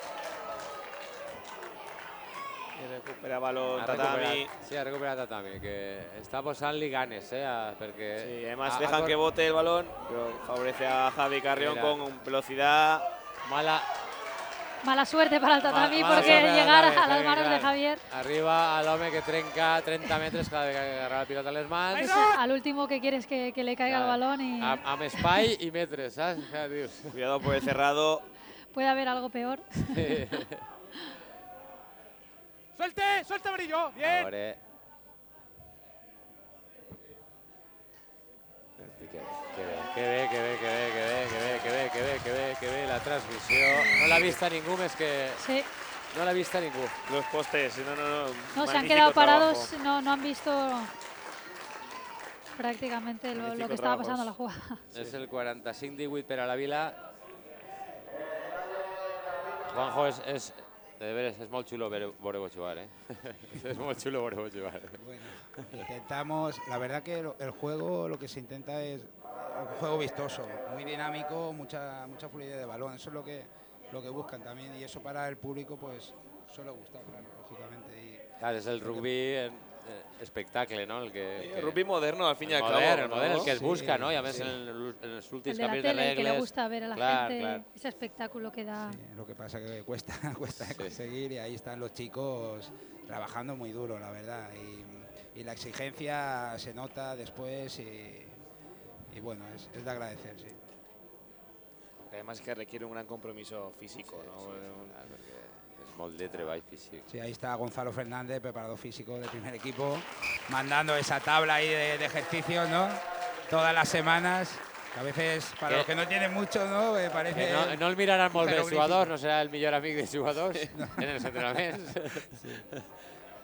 Y recupera balón Ha Tatami. recuperat, sí, ha recuperat Tatami, que està posant-li ganes, perquè... Sí, además ha dejan cor- que bote el balón, pero favorece a Javi Carrión Mira. con velocidad. Mala suerte para el tatami Mala porque suerte para llegar Tatami, a las perquè, manos de clar, Javier. Arriba a l'home que trenca 30 metres cada vegada que agarra la pilota a les mans, Pues al último que quieres que le caiga el Clar, balón y amb espai i metres, saps? Ja dius. Cuidado por el cerrado. puede haver algo peor. Suelte, suelte amarillo. A Bien. veure... Que bé la transmissió. No l'ha vista ningú més que... Sí. No l'ha vista ningú. Los postes, no. No, se han Magnífico quedado parados, trabajo. no han visto prácticamente lo Magnífico que estaba trabajo. pasando en la jugada. És el 45-18 per a la Vila. Juanjo, de veres, és molt xulo veure-ho jugar, És molt xulo veure-ho jugar. Bueno, intentamos, la verdad que el juego lo que se intenta es un juego vistoso, muy dinámico, mucha fluidez de balón, eso es lo que buscan también y eso para el público pues suele gustar, claro, lógicamente. Y Clar, és el rugby espectacle, no? El que Rugby moderno, al fin y al cabo. el modern, el que es Sí, busca, no? I a més sí. en els El últims de la canvis de tele, el que le regles... gusta ver a la Clar, gente, clar. ese espectáculo que da. sí, lo que pasa que cuesta conseguir y ahí están los chicos trabajando muy duro, la verdad. Y la exigencia se nota después y bueno, es de agradecer, sí. Además es que requiere un gran compromiso físico, ¿no? Claro, perquè és molt de treball físic. Sí, ahí está Gonzalo Fernández, preparador físico del primer equipo, mandando esa tabla ahí de ejercicios, ¿no? Todas las semanas, que a veces para los que no tienen mucho, ¿no? Parece... No el miraran molt bé els jeroglífic. jugadors, no serà el millor amic dels jugadors en els entrenaments.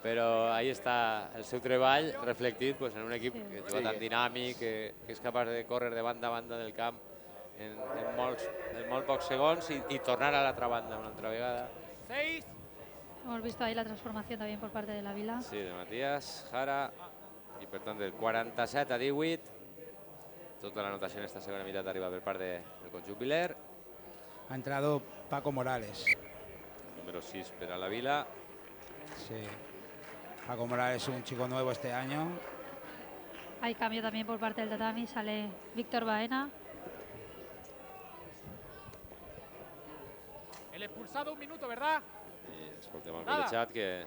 Però ahí està el seu treball reflectit pues, en un equip que juga tan dinàmic, que és capaç de córrer de banda a banda del camp en molt pocs segons y tornar a l'altra banda una altra vegada. 6. Hemos visto ahí la transformación también por parte de la Vila. Sí, de Matías Jara. I per tant, del 47 a 18. Tota la notació en esta segona meitat arriba per part del conjunt Viler. Ha entrado Paco Morales. Número 6 per a la Vila. Sí. Paco Morales es un chico nuevo este año. Hay cambio también por parte del tatami, sale Víctor Baena. El expulsado, 1 minuto, ¿verdad? I escoltem al chat que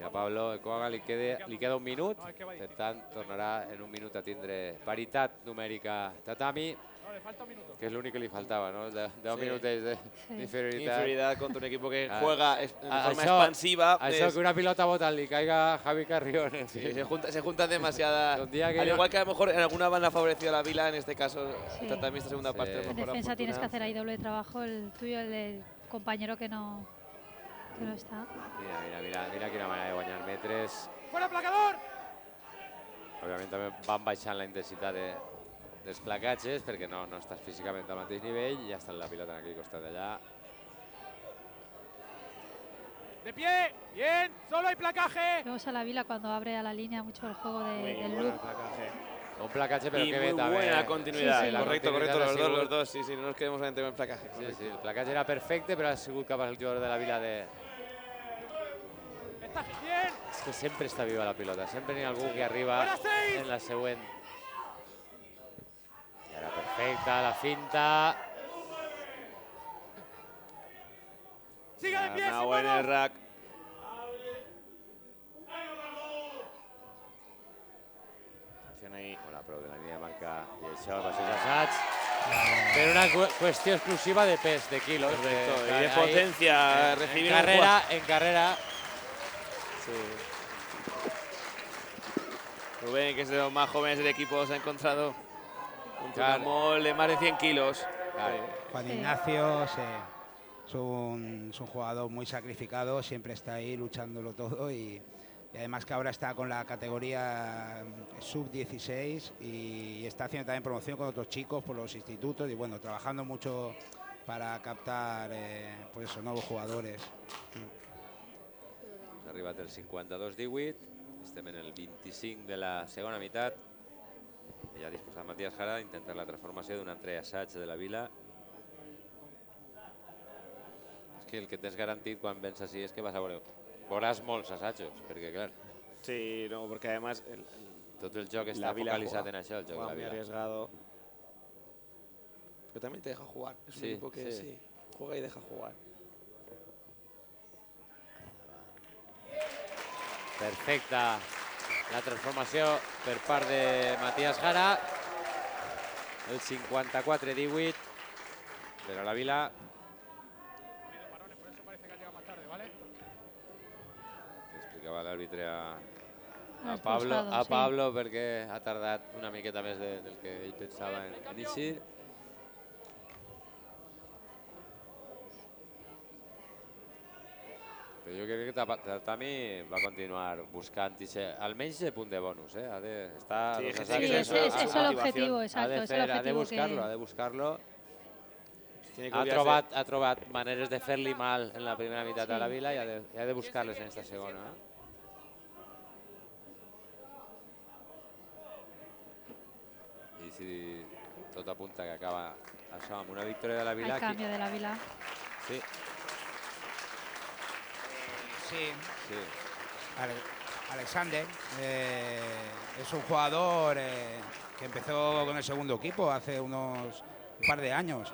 a Pablo Ecoaga li queda 1 minut. Per tant, tornarà en 1 minut a tindre paritat numèrica tatami, No, le falta 1 minuto. que és l'únic que li faltava, no? 10 Sí. minutets d'inferioritat. Inferioridad contra un equipo que Ah, juega de forma això- expansiva. Això que una pilota bota li caiga a Javi Carrión. Sí, se juntan demasiadas. Un día que Al no- igual que a lo mejor en alguna banda ha favorecido a la Vila, en este caso, Sí. también esta segunda Sí. parte. a lo En mejor la defensa tienes que fortuna. hacer ahí doble trabajo, el tuyo, el del compañero que no está. Mira quina manera de guanyar metres. ¡Fuera placador! Òbviament també van baixant la intensitat dels placatges perquè no estàs físicament al mateix nivell i ja està la pilota en aquell costat d'allà. De pie, bien, solo hay placaje. Vemos a la Vila cuando abre a la línea mucho el juego Muy del bueno el loop. placaje. Un placatge però Y que muy bé també. buena continuidad. Sí, sí. Correcto, La correcto, continuïtat ha los sigut- dos. Sí, sí, no nos quedemos solamente con el placaje. Sí, el placatge era perfecte però ha sigut capaç el jugador de la Vila de... Está bien. És que sempre està viva la pilota, sempre n'hi ha algú que arriba Fuera 6. en la següent. I ara perfecta, la finta. Siga de pie, Arnau en el Simón. rack. Atención ahí. Bona prou de la línia de marca i això va ser assaig. Per una qüestió exclusiva de pes, de quilos. Correcto, y de ahí, potencia, en recibir carrera, un en carrera. Rubén, que es de los más jóvenes del equipo, se ha encontrado con Claro. un mol de más de 100 kilos. Claro. Juan Sí. Ignacio es un jugador muy sacrificado, siempre está ahí luchándolo todo y además que ahora está con la categoría sub-16 y está haciendo también promoción con otros chicos por los institutos y bueno, trabajando mucho para captar pues eso, nuevos jugadores. Ha arribat el 52-18, estem en el 25 de la segona meitat. I ja ha disposat Matías Jara d'intentar la transformació d'un altre assaig de la Vila. És que el que tens garantit quan vens així és que veuràs molts assajos, perquè clar, Sí, no, porque además tot el joc està la Vila focalitzat juega- en això, el joc de juega la muy Vila. arriesgado. Pero también te deja jugar. Es un Sí, equipo que sí. sí, juega y deja jugar. Perfecta la transformació per part de Matías Jara. El 54-18 per a la Vila. Pide parones, por eso parece que ha llegado más tarde, ¿vale? Explicava l'àrbitre a Lo Pablo, expulsado, sí. Pablo perquè ha tardat una miqueta més del que ell pensava en inici. Però jo crec que Tatami va continuar buscant almenys el punt de bonus. Ha d'estar... Sí, los que Sí, assajos, tiene que ese ser es una el motivación. objetivo, ha exacto, de es el fer, ha de objetivo buscar-lo, ha que... de buscar-lo. Tiene que Ha trobat maneres de fer-li mal en la primera meitat a la Sí. Vila i ha de buscar-les en esta segona. I si tot apunta que acaba això amb una victòria de la Vila... Hay cambio de la Vila. Sí, Sí, sí. Alexander es un jugador que empezó con el segundo equipo hace un par de años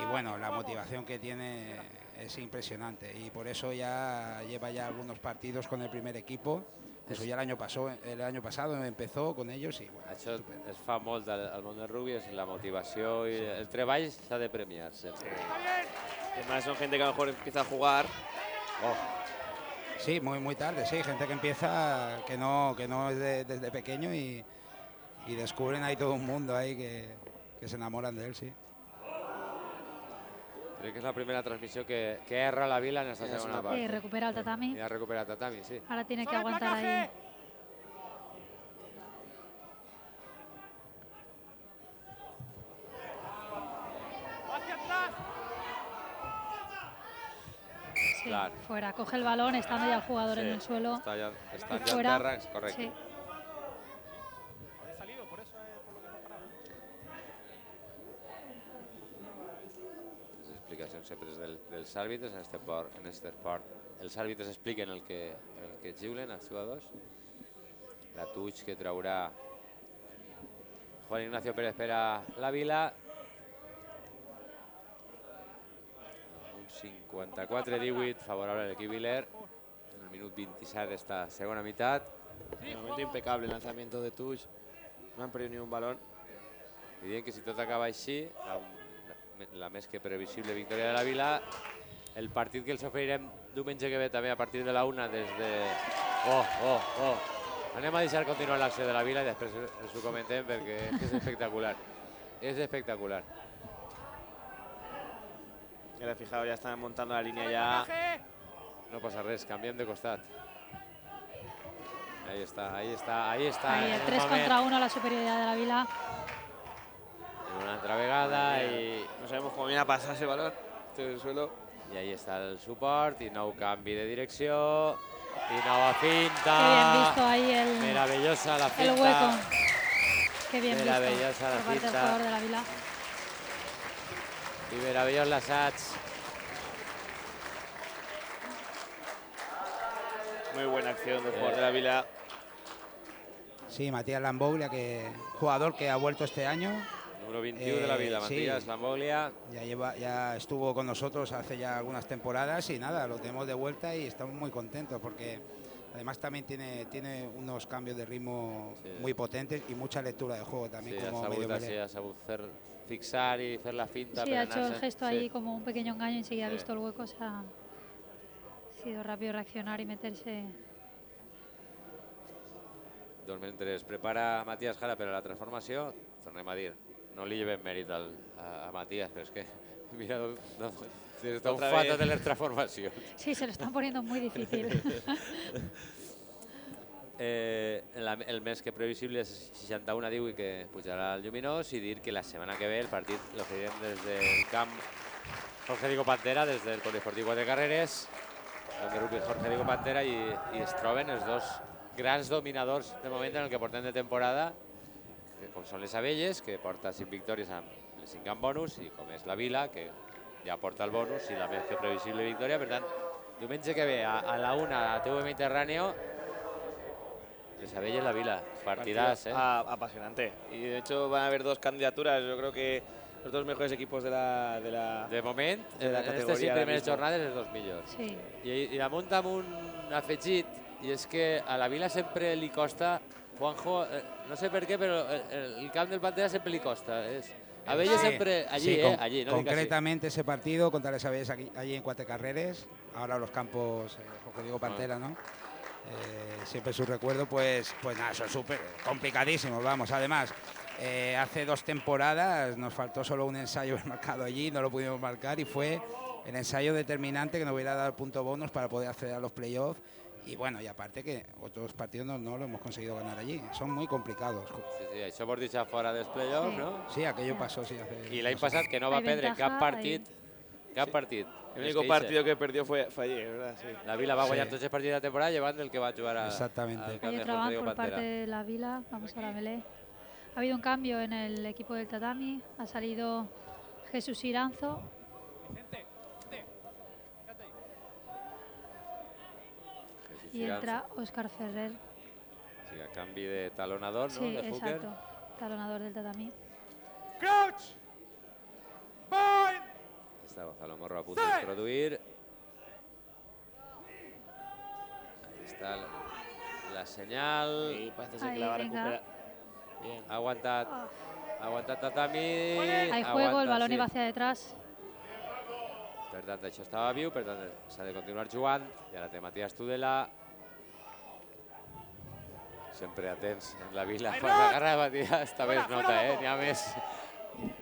y bueno, la motivación que tiene es impresionante y por eso ya lleva algunos partidos con el primer equipo Eso ya el año pasado empezó con ellos y bueno, Això es fa molt al món del rugby, és la motivació i el treball s'ha de premiar sempre. Además son gente que a lo mejor empieza a jugar. Sí, muy tarde, sí, gente que empieza, que no es desde pequeño y descubren ahí todo un mundo ahí que se enamoran de él, sí. Crec que és la primera transmissió que erra la Vila en esta segona part. Sí, recupera el tatami. Ja recupera el tatami, sí. Ahora tiene que aguantar ahí. Sí, Claro. fuera. Coge el balón, estando ya el jugador en Sí, el suelo. Estan ja y en fuera. terra, és correcte. Sí. He salido, por eso es por lo que hemos parado. Les explicacions sempre dels àrbitres en este esport. Els àrbitres expliquen el que xiulen als jugadors. La touch que traurà Juan Ignacio Pérez per a la Vila. Un 54-18 favorable a l'equip Viler. En el minut 27 d'esta segona meitat. De momento impecable el lanzamiento de Tuch. No han perdido ni un balón. I dient que si tot acaba així, la més que previsible victòria de la Vila, el partit que els oferirem diumenge que ve també a partir de la 1 des de... Anem a deixar continuar l'acció de la Vila i després ens ho comentem perquè és espectacular. És espectacular. Ya fijaos, ya están montando la línea ya. No passa res, canviem de costat. Ahí està. Ahí en el un 3 moment. contra 1, la superioridad de la Vila. Una altra vegada i... No sabemos cómo viene a pasar ese balón desde el suelo. I ahí està el suport i nou canvi de direcció i nova finta. Qué bien visto ahí el Meravellosa la finta. hueco. Qué bien visto Meravellosa la por parte del finta. jugador de la Vila. I meravellós l'assaig. Muy buena acción del jugador de la Vila. Sí, Matías Lamboglia, jugador que ha vuelto este año. Número 21 de la Vila, sí. Matías Lamboglia. Ya estuvo con nosotros hace ya algunas temporadas y nada, lo tenemos de vuelta y estamos muy contentos porque además también tiene unos cambios de ritmo muy potentes y mucha lectura de juego también. Sí, como ha sabut fixar i fer la finta. Sí, per ha hecho el anar-se'n. gesto ahí como un pequeño engaño y enseguida ha Sí. visto el hueco. Ha sido rápido reaccionar y meterse. Doncs mentre es prepara Matías Jara per a la transformació, tornem a dir, no li llevem mèrit a Matías, però és que mira d'on Otra fa vez. totes les transformacions. Sí, se lo están poniendo muy difícil. El mes que previsible és 61-18 que pujarà al Lluminós i dir que la setmana que ve el partit l'oferirem des del camp Jorge Diego Pantera, des del Poliesportiu Quatre Carreres, el grup Jorge Diego Pantera i es troben els dos grans dominadors de moment en el que portem de temporada, com són les Abelles, que porta 5 victòries amb les 5 en bonus, i com és la Vila, que ja porta el bonus i la més que previsible victòria. Per tant, diumenge que ve a la 1 a TV Mediterráneo, les Abelles, la Vila, partidàs, Apasionante. Y de hecho van a haber dos candidaturas. Yo creo que los dos mejores equipos de la De moment, de la en aquestes categoria 5 ara primeres mismo. jornades, els dos millors. Sí. I damunt amb un afegit, i és que a la Vila sempre li costa, Juanjo, no sé per què, però el camp del Pantera sempre li costa. Abelles Sí, sempre allí, sí, allí. No concretamente ese partido contra las Aves allí en Cuatro Carreres, ahora los campos Jorge Diego Pantera, ¿no? Siempre su recuerdo, pues nada, son súper complicadísimos, vamos. Además, hace 2 temporadas nos faltó solo un ensayo marcado allí, no lo pudimos marcar y fue el ensayo determinante que nos hubiera dado el punto bonus para poder acceder a los playoffs. Y bueno, y aparte que otros partidos no lo hemos conseguido ganar allí, son muy complicados. Sí, això vols dir fora dels play-offs, Sí. no? Sí, aquello pasó, sí. Hace I l'any 2 años. passat que no va Hay perdre ventaja cap partit. Cap partit. El único partido que perdió fue allí, ¿verdad? Sí. La Vila va guanyar Sí. tots els partits de la temporada llevant el que va jugar Exactamente. al camp Hay de otro Jorge avance Diego por parte Pantera. de la Vila. Vamos a la melee. Ha habido un cambio en el equipo del tatami. Ha salido Jesús Iranzo. Vicente, quédate ahí. Jesús Y Iranzo. entra Óscar Ferrer. Sí, a canvi de talonador, no? Sí, de hooker. exacto. Talonador del tatami. Crouch. Bind. Està Gonzalo Morro a punt d'introduir. Ahí està la senyal. Y parece ser Ahí, que la va a venga. recuperar. Bien. Ha aguantat Tatami. Hay juego, el balón iba hacia detrás. Per tant, això estava viu, per tant, s'ha de continuar jugant. I ara té Matías Tudela. Sempre atents en la Vila. Quan s'agarra Matías, també es nota, n'hi ha més.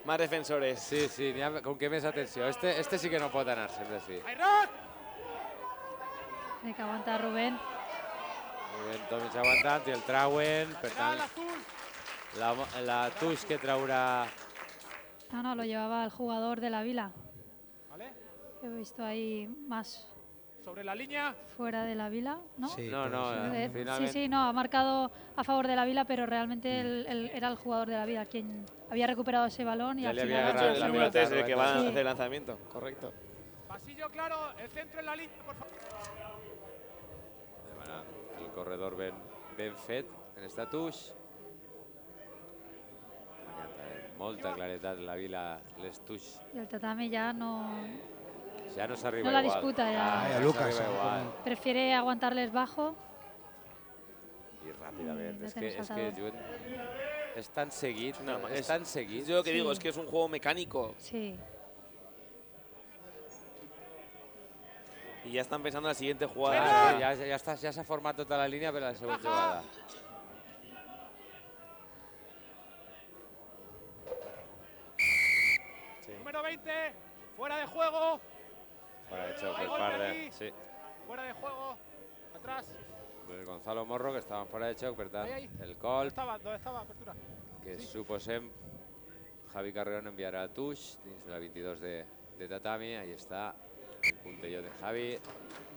Más defensores. Sí, sí, n'hi ha com que més atenció. Este sí que no pot anar sempre així. Tiene que aguantar Rubén. Rubén Tomic aguantant i el trauen. Per tant, la touche que traurà... No, lo llevaba el jugador de la Vila. ¿Vale? He visto ahí más Sobre la línea. fuera de la Vila, ¿no? Sí, No, no, Sí, finalment... sí, no, ha marcado a favor de la Vila, pero realmente era el jugador de la Vila quien había recuperado ese balón y Ya al le había final... agarrado El la número pelota, 3 el que Rubén. va a Sí. hacer el lanzamiento. Correcto. Pasillo claro, el centro en la línea, por favor. Demanant el corredor ben fet en esta touche. Molta claretat la Vila, les touches. Y el tatami ya no Ja no s'arriba No la igual. disputa ya. Vaya, no Lucas, s'arriba igual. prefiere aguantarles bajo. I ràpidament. Ya És te que, hemos és que saltado. juguen... És tan seguit, No, és tan seguit. Yo lo que Sí. digo es que es un juego mecánico Sí, y ya están pensando en la siguiente Ah, jugada. sí, ja s'ha format tota la línia per a la següent jugada. Número 20. Fuera de juego. Fora de xoc Hay per golpe part de... aquí. Sí, Fuera de juego. Atrás. de Gonzalo Morro, que estaven fora de xoc, per tant, Ahí, ahí. el ¿Dónde colp, estaba? ¿Dónde estaba? Apertura. que suposem Javi Carreón enviarà a Tuix dins de la 22 de tatami. Ahí està el puntello de Javi.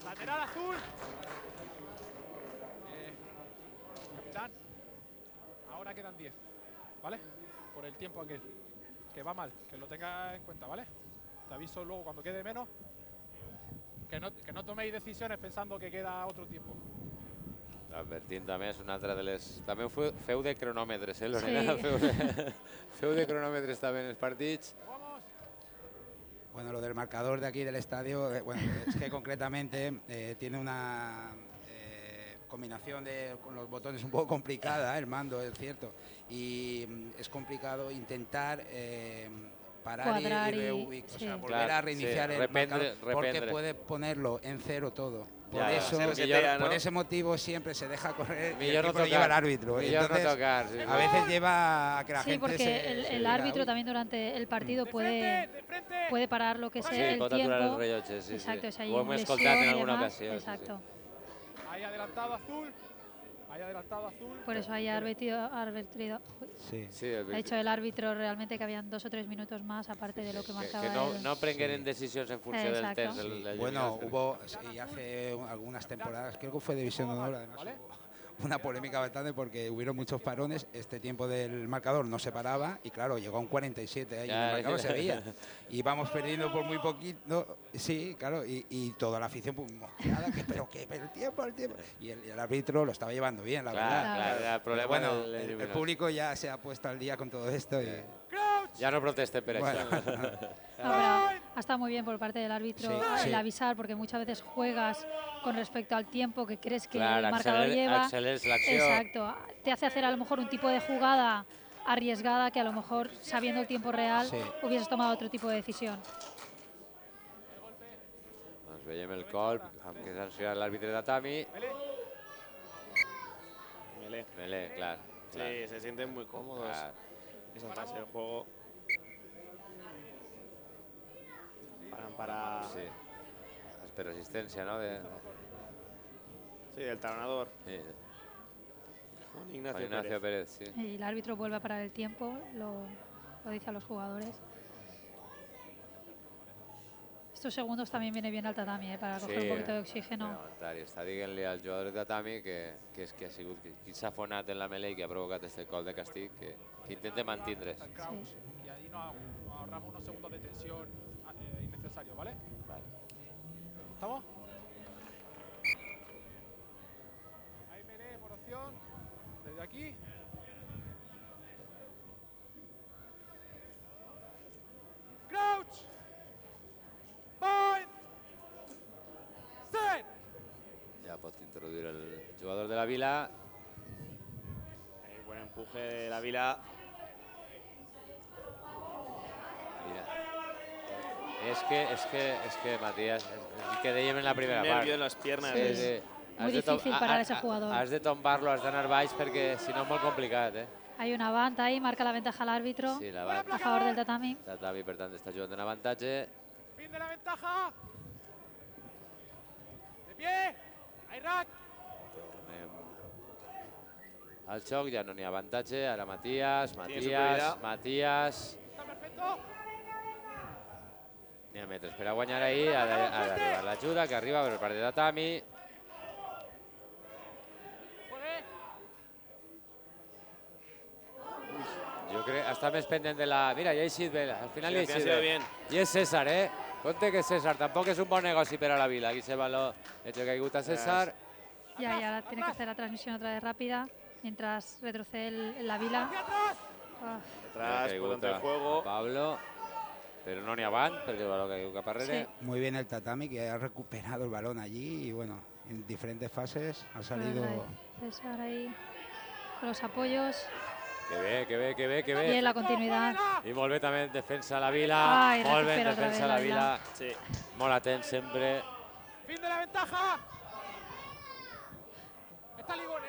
Lateral azul. Capitán. Ahora quedan 10. ¿Vale? Por el tiempo aquel. Que va mal. Que lo tenga en cuenta, ¿vale? Te aviso luego cuando quede menos. Que no toméis decisiones pensando que queda otro tiempo. Advertint també, és una altra de les... També feu de cronòmetres, Lorena? Sí. Feu de cronòmetres també en els partits. Vamos. Bueno, lo del marcador de aquí del estadio, bueno, es que concretamente tiene una combinación con los botones un poco complicada, el mando, es cierto, y es complicado intentar parar Cuadrar y y- reubicar, o sea, sí. volver Claro, a reiniciar sí, el rependre, marcador, porque rependre. puede ponerlo en cero todo. Por Ya, eso, se resetea, ¿no? por ese motivo siempre se deja correr y el Millor no tiempo lo lleva el tocar. árbitro. Millor no Entonces, tocar, sí, a sí. veces lleva a que la sí, gente porque se el diga, árbitro "Uy". también durante el partido De frente, de frente. puede parar lo que es Sí, el pot tiempo. aturar el rellotge, sí, Exacto, sí. si hay Ho hem lesión escoltat en y alguna demás, ocasió. sí, sí. Exacto. Ahí adelantado azul. Ahí adelantado azul. Por eso hay árbitro. Sí. Sí, Ha dicho el árbitro realmente que habían 2 o 3 minutos más, aparte de lo que marcaba que no, él. no prengueren decisions en funció del Exacto. temps. Sí. Bueno, hubo sí, hace algunas temporadas, creo que fue División de Honor, además ¿Vale? hubo una polémica bastante porque hubieron muchos parones, este tiempo del marcador no se paraba y claro, llegó a un 47 ahí, Ya, el marcador ya. se veía. Y vamos perdiendo por muy poquito, sí, claro, y toda la afición, pues, mosqueada, pero el tiempo. Y el árbitro lo estaba llevando bien, la Clar, verdad. clar, era el Pero problema bueno, del el eliminat. público ya se ha puesto al día con todo esto y... Ja no protesten per Bueno, això. No, pero ha estado muy bien por parte del árbitro Sí, el sí. avisar, porque muchas veces juegas con respecto al tiempo que crees que Clar, el marcador lleva. acceleres l'acció. Exacto. Te hace hacer a lo mejor un tipo de jugada arriesgada que a lo mejor, sabiendo el tiempo real, Sí. hubieses tomado otro tipo de decisión. Doncs veiem el colp, amb què sancionat l'àrbitre de tatami. Melé. Melé, clar. Sí, clar. se sienten muy cómodos. Clar. Esa fase del juego. Para Sí. És per resistència, no? sí, del talonador. Sí. Juan Juan Ignacio, Ignacio Pérez. Pérez, sí. Y el árbitro vuelve a parar el tiempo, lo dice a los jugadores. Estos segundos también viene bien al tatami, para coger un poquito de oxígeno. Aguantar. I està dient-li al jugador de tatami que és que ha sigut qui s'ha fonat en la melé i que ha provocat este col de castig que intente mantindre's. Crouch, y ahí nos ahorramos unos segundos de tensión innecesarios, ¿vale? Vale. ¿Estamos? Ahí Melé por opción. Desde aquí. Crouch. Bind. Set. Ja pot introduir el jugador de la Vila. Buen empuje de la Vila. Mira. Es que Matías, el que dèiem en la primera part. Nervio en las piernas. Sí. Muy difícil parar ese jugador. Has de tombar-lo, has d'anar baix perquè si no és molt complicat, eh? Hay una banda ahí, marca la ventaja al árbitro Sí, la van. a favor del tatami. Tatami, per tant, està jugant en avantatge. Fin de la ventaja. De pie. Ayrak. Tornem al xoc, ja no n'hi ha avantatge. Ara Matías. superioridad. Está perfecto. N'hi ha metres per a guanyar ahir. Ha d'arribar l'ajuda, que arriba per part de Tatami. Juegue. Jo crec, està més pendent de la... Mira, ja ha eixit bé, al final Sí, ja ha al final eixit ha sido bé. bien. I és César, eh? Compte que César tampoc és un bon negoci per a la Vila. Aquí se va lo hecho que ha caigut a César. Ya, y ahora tiene que hacer la transmisión otra vez rápida mientras retrocede la Vila. Hacia atrás. Ah, Atrás, por dentro del juego. Pablo, però no n'hi ha avant, perquè el baló ha caigut cap arrere. Sí. Muy bien el tatami, que ha recuperado el balón allí y bueno, en diferentes fases ha salido... César ahí con los apoyos. Que bé, que bé, que bé, que Bien bé. la continuidad. I molt bé també en defensa la Vila. Ai, Molt bé en recupera otra defensa vez la la Vila. Sí. Molt atent sempre. Fin de la ventaja. Está Ligón,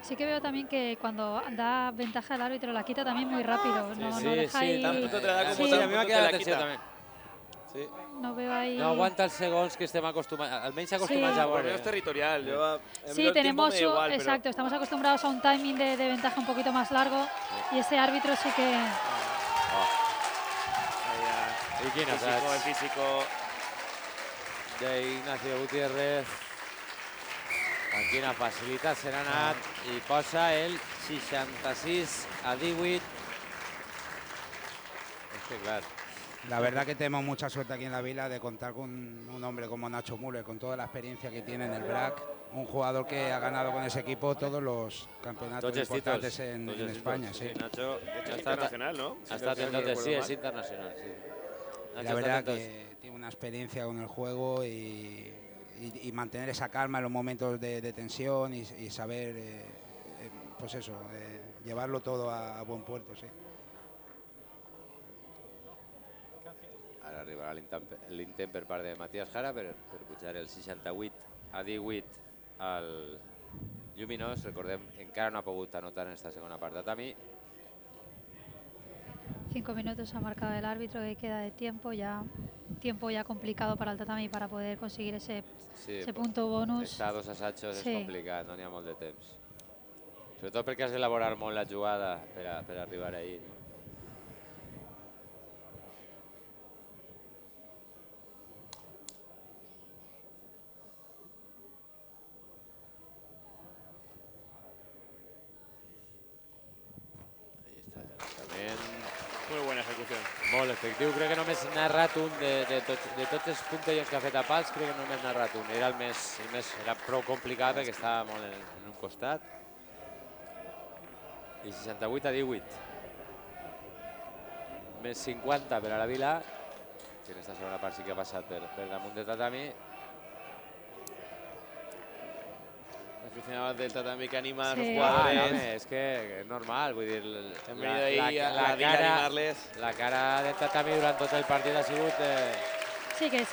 Sí que veo también que cuando da ventaja el árbitro la quita también muy rápido. No, Sí, no deja sí, ahí, tanto te la da como Sí, tanto a mi m'ha te quedat la l'atenció quita. també. Sí. no veo ahí. No aguanta els segons que estem acostumats, almenys acostumats Sí. a Por lo veure. menos territorial. Yo, a mí Sí, el tiempo tenemos, me da igual, pero- exacto, estamos acostumbrados a un timing de ventaja un poquito más largo y ese árbitro sí que... Ahí ya. I quin Físico, assaig el físico. d'Ignacio Gutiérrez. Amb quina facilitat se n'ha anat i posa el 66-18. És que clar, La verdad que tenemos mucha suerte aquí en la Vila de contar con un hombre como Nacho Müller, con toda la experiencia que tiene en el BRAC, un jugador que ha ganado con ese equipo todos los campeonatos tots els títols. importantes en tots els España. títols. Sí. Nacho Es ha estat internacional, ¿no? ha estat en no totes, sí, recuerdo és mal. internacional, sí. Y Nacho la verdad està en tots. que tiene una experiencia con el juego y mantener esa calma en los momentos de tensión y saber, pues eso, llevarlo todo a buen puerto, sí. Ara arribarà l'intent per part de Matías Jara per pujar el 68-18 al Lluminós. Recordem, encara no ha pogut anotar en esta segona part Tatami. 5 minutos ha marcado el árbitro que queda de tiempo ya complicado para el tatami para poder conseguir ese punto bonus. Estar a 2 assajos Sí. és complicat, no n'hi ha molt de temps. Sobretot perquè has d'elaborar molt la jugada per arribar ahí. No? Ahí està el llançament. Muy buena ejecución. Molt efectiu. Crec que només n'ha narrat un de tots els puntellons que ha fet a pals, crec que només n'ha narrat un. Era el més era prou complicat perquè estava molt en un costat. I 68-18. Més 50 per a la Vila, que en aquesta segona part sí que ha passat per damunt de Tatami. Aficionados del tatami que anima a los Sí. jugadores. Home, és que és normal, vull dir... Han venido ahí a la Vila a animarles. La cara de Tatami durant tot el partit ha sigut... Sí, que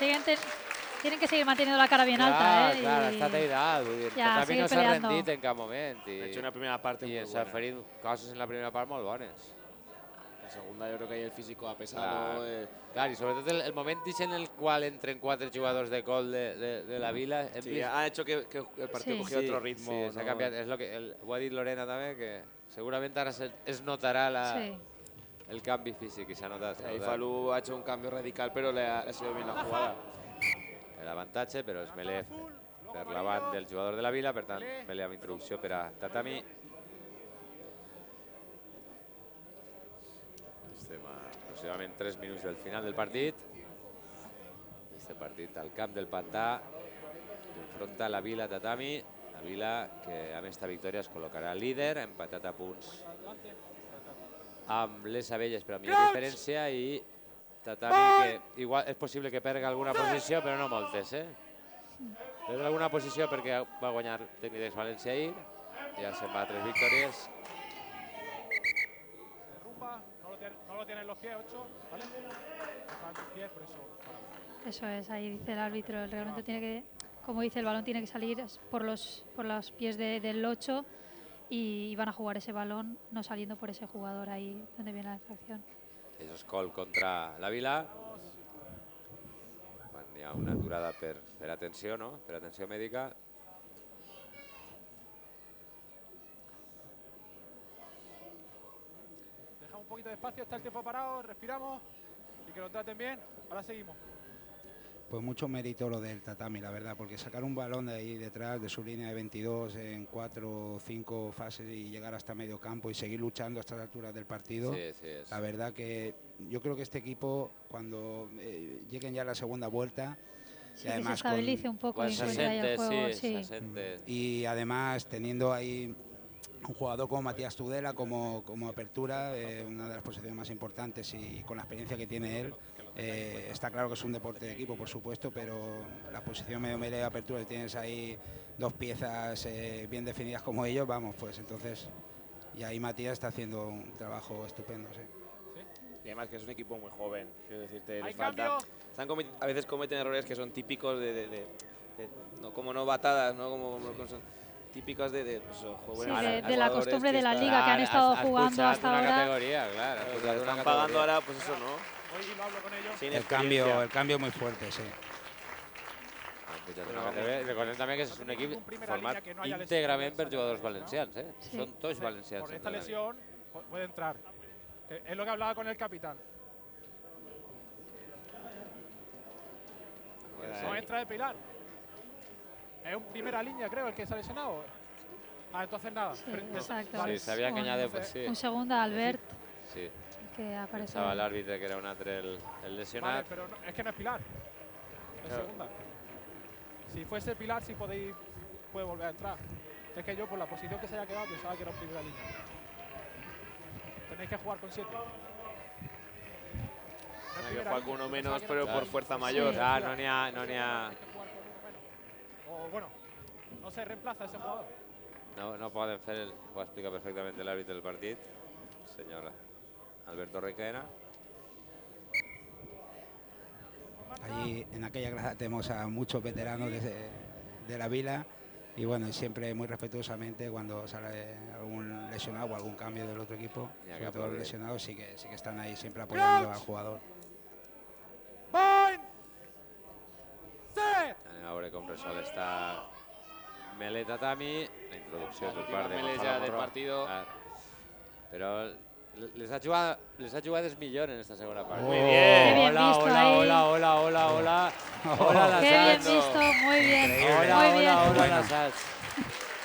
tienen que seguir manteniendo la cara bien alta. Clar, ha Y- estat aidat, vull dir, Ja, Tatami seguir no s'ha peleando. rendit en cap moment. Ha hecho una primera parte muy I s'ha buena. ferit coses en la primera part molt bones. La segunda yo creo que ahí el físico ha pesado. Clar, clar, i sobretot el moment en el qual entren 4 jugadors de gol de la Vila... hem Sí, vist- ha hecho que el partido Sí. cogiera otro ritmo. Sí, s'ha ¿no? canviat. És lo que ho ha dit Lorena també, que segurament ara es notarà Sí. el canvi físic i s'ha notat. Ahí Falú ha hecho un cambio radical, pero le ha salido bien la jugada. L'avantatge, però és Melef per l'avant del jugador de la Vila, per tant, Melef amb introducció per a Tatami. Estem a aproximadament 3 minuts del final del partit. Este partit al camp del Pantà, que enfronta la Vila Tatami. La Vila, que amb esta victòria es col·locarà líder, empatat a punts amb les Abelles per a millor diferència, i Tatami, que igual és possible que perga alguna posició, però no moltes, eh? Perdre alguna posició perquè va guanyar Tecnitex València ahir. Ja se'n va a 3 victòries. Se derrumba, no lo tiene en los pies, 8, ¿vale? Está en tus pies, por eso. Para. Eso es, ahí dice el árbitro, realmente tiene que, como dice, el balón tiene que salir por los pies del 8 y van a jugar ese balón no saliendo por ese jugador, ahí donde viene la infracción. Això és col contra la Vila. Quan hi ha una aturada per atenció, no? Per atenció mèdica. Dejamos un poquito de espacio, está el tiempo parado, respiramos y que lo traten bien. Ahora seguimos. Pues mucho mérito lo del tatami, la verdad, porque sacar un balón de ahí detrás de su línea de 22 en 4 o 5 fases y llegar hasta medio campo y seguir luchando a estas alturas del partido, la verdad que yo creo que este equipo, cuando lleguen ya a la segunda vuelta, sí, y además que se estabilice un poco y encuentre ahí el juego, y además teniendo ahí un jugador como Matías Tudela como apertura, una de las posiciones más importantes, y con la experiencia que tiene él, está claro que es un deporte de equipo, por supuesto, pero la posición medio melee de apertura, si tienes ahí dos piezas bien definidas como ellos, vamos, pues entonces, y ahí Matías está haciendo un trabajo estupendo, sí. Y además que es un equipo muy joven, quiero decirte, les falta. A veces cometen errores que son típicos no como novatadas, ¿no? Como son típicos de jóvenes. Sí, de la costumbre de la liga que han estado jugando hasta ahora. Categoría, claro, están pagando ahora, pues eso, ¿no? Hoy lo hablo con ellos. El cambio muy fuerte, sí. Recordem també que és un equip format íntegrament per jugadors valencians, Sí. Són tots valencians. Por esta lesión puede entrar. Es lo que hablaba con el capitán. No entra de Pilar. Es un primera línea, creo, el que se ha lesionado. Entonces nada. Sí, exacto. Sí, sabia que añade, pues sí. Un segundo, Albert. Sí. Que aparece. Pensava l'àrbitre que era un altre el lesionat. Vale, pero es que no es Pilar. Es segunda. Si fuese Pilar, sí puede volver a entrar. Es que yo, por la posición que se haya quedado, pensaba que era un primera línea. Tenéis que jugar con 7. Hay que jugar con uno menos, pero por fuerza mayor. Sí. No n'hi ha... O bueno, no se reemplaza ese jugador. No poden fer, ho explica perfectament l'àrbitre del partit, el senyor Alberto Requena. Allí en aquella grada tenemos a muchos veteranos de la Vila y bueno, siempre muy respetuosamente cuando sale algún lesionado o algún cambio del otro equipo, sobre todo los lesionados, sí que están ahí siempre apoyando al jugador. Anem a veure com resol esta Melé Tatami, la introducció per part de Gonzalo del partido. Però les ha jugades millor en esta segona part. Muy bien. Hola. Qué bien visto, muy bien. Hola, Lasals.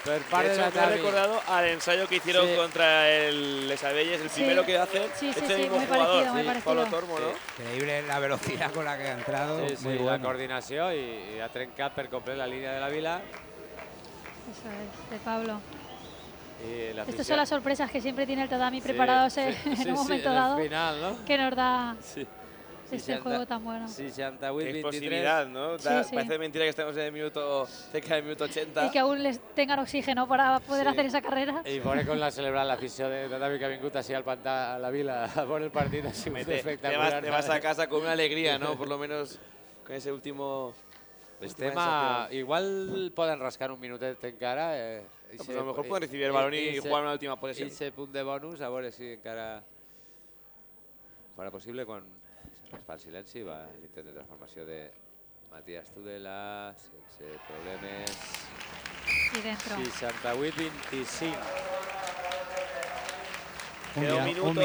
De hecho, me ha recordado al ensayo que hicieron contra el Les Abelles, el primero que hacen. Sí, mismo muy jugador, parecido. Pablo Tormo, ¿no? Increíble la velocidad con la que ha entrado. Sí, muy la bueno. coordinació i ha trencat per complet la línia de la Vila. Eso es, de Pablo. Y la Estas son las sorpresas que siempre tiene el tatami preparados en un momento dado, final, ¿no? que nos da este juego tan bueno. 68-23. Explosividad, ¿no? Parece mentira que estemos en el minuto, cerca del minuto 80. Y que aún les tengan oxígeno para poder hacer esa carrera. Y veure com l'ha celebrat l'afició de tatami que ha vingut així al pantà a la Vila a veure el partit, ha sigut espectacular. Te vas a casa con una alegría, ¿no? Por lo menos con ese último... Igual poden rascar un minutet encara. Pues a lo mejor pueden recibir el balón y jugar una última posesión. Ese punt de bonus, a veure si encara farà possible. Quan es fa el silenci, va l'intent de transformació de Matías Tudela, sense problemes. Y dentro. 68-25. Queda un minuto. Un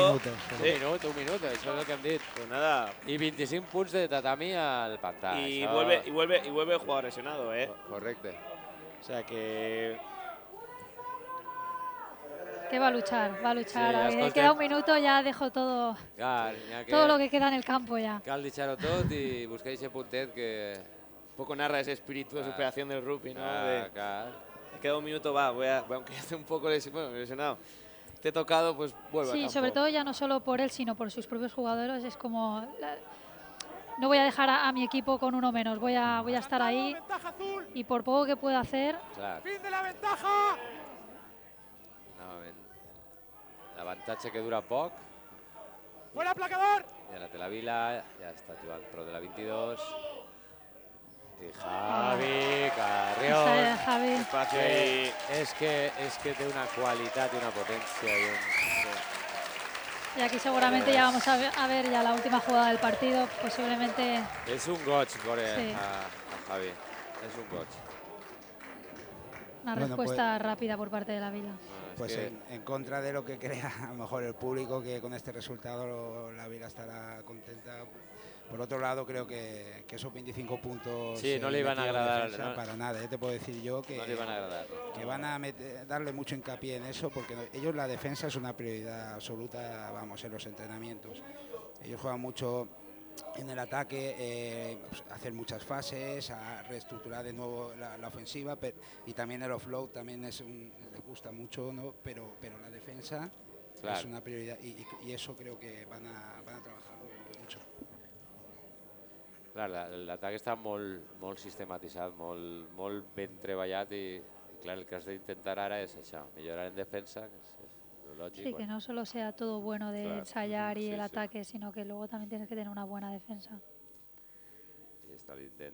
minut, això és el que hem dit. Pues nada. I 25 punts de tatami al pantà. Y vuelve el jugador lesionado, ¿eh? Correcte. O sea que... Que va a luchar. Sí, queda un minuto, ya dejo todo, todo lo que queda en el campo ya. Cal deixar-ho tot i buscar ese puntet que... Un poco narra ese espíritu de superación del rugby, ¿no? Claro. Queda un minuto, aunque esté un poco lesionado. Te he tocado, pues vuelve a campo. Sobre todo ya no solo por él, sino por sus propios jugadores. Es como no voy a dejar a mi equipo con uno menos, voy a estar ahí Ventaja azul. y por poco que pueda hacer, Clar, Fin de la ventaja. novament, l'avantatge que dura poc. Fuera placador. I ara té la Vila, ja està jugant prou de la 22. I Javi Carrión. esa es Javi. Espacio que ahí. és que té una qualitat i una potència i Y aquí seguramente ya vamos a ver ya la última jugada del partido, posiblemente és un goig veure Sí. a Javi. És un goig. una Bueno, respuesta rápida por parte de la Vila. És Pues que en contra de lo que crea a lo mejor el público, que con este resultado la Vila estará contenta. Por otro lado, creo que esos 25 puntos Sí, no le iban a metidos en agradar, defensa, ¿no? para nada. Te puedo decir yo que, no li van agradar. que van a darle mucho hincapié en eso, porque ellos la defensa es una prioridad absoluta, vamos, en los entrenamientos. Ellos juegan mucho en el ataque, pues, hacer muchas fases, a reestructurar de nuevo la ofensiva, y también el offload también les gusta mucho, ¿no? Pero la defensa Clar. es una prioridad, y eso creo que van a trabajarlo mucho. Clar, l'atac està molt sistematitzat, molt ben treballat i clar, el que has d'intentar ara és això, millorar en defensa, que és lògic. Sí, que no solo sea todo bueno de Claro. ensayar y Sí, el sí. ataque, sino que luego también tienes que tener una buena defensa. I està l'intent,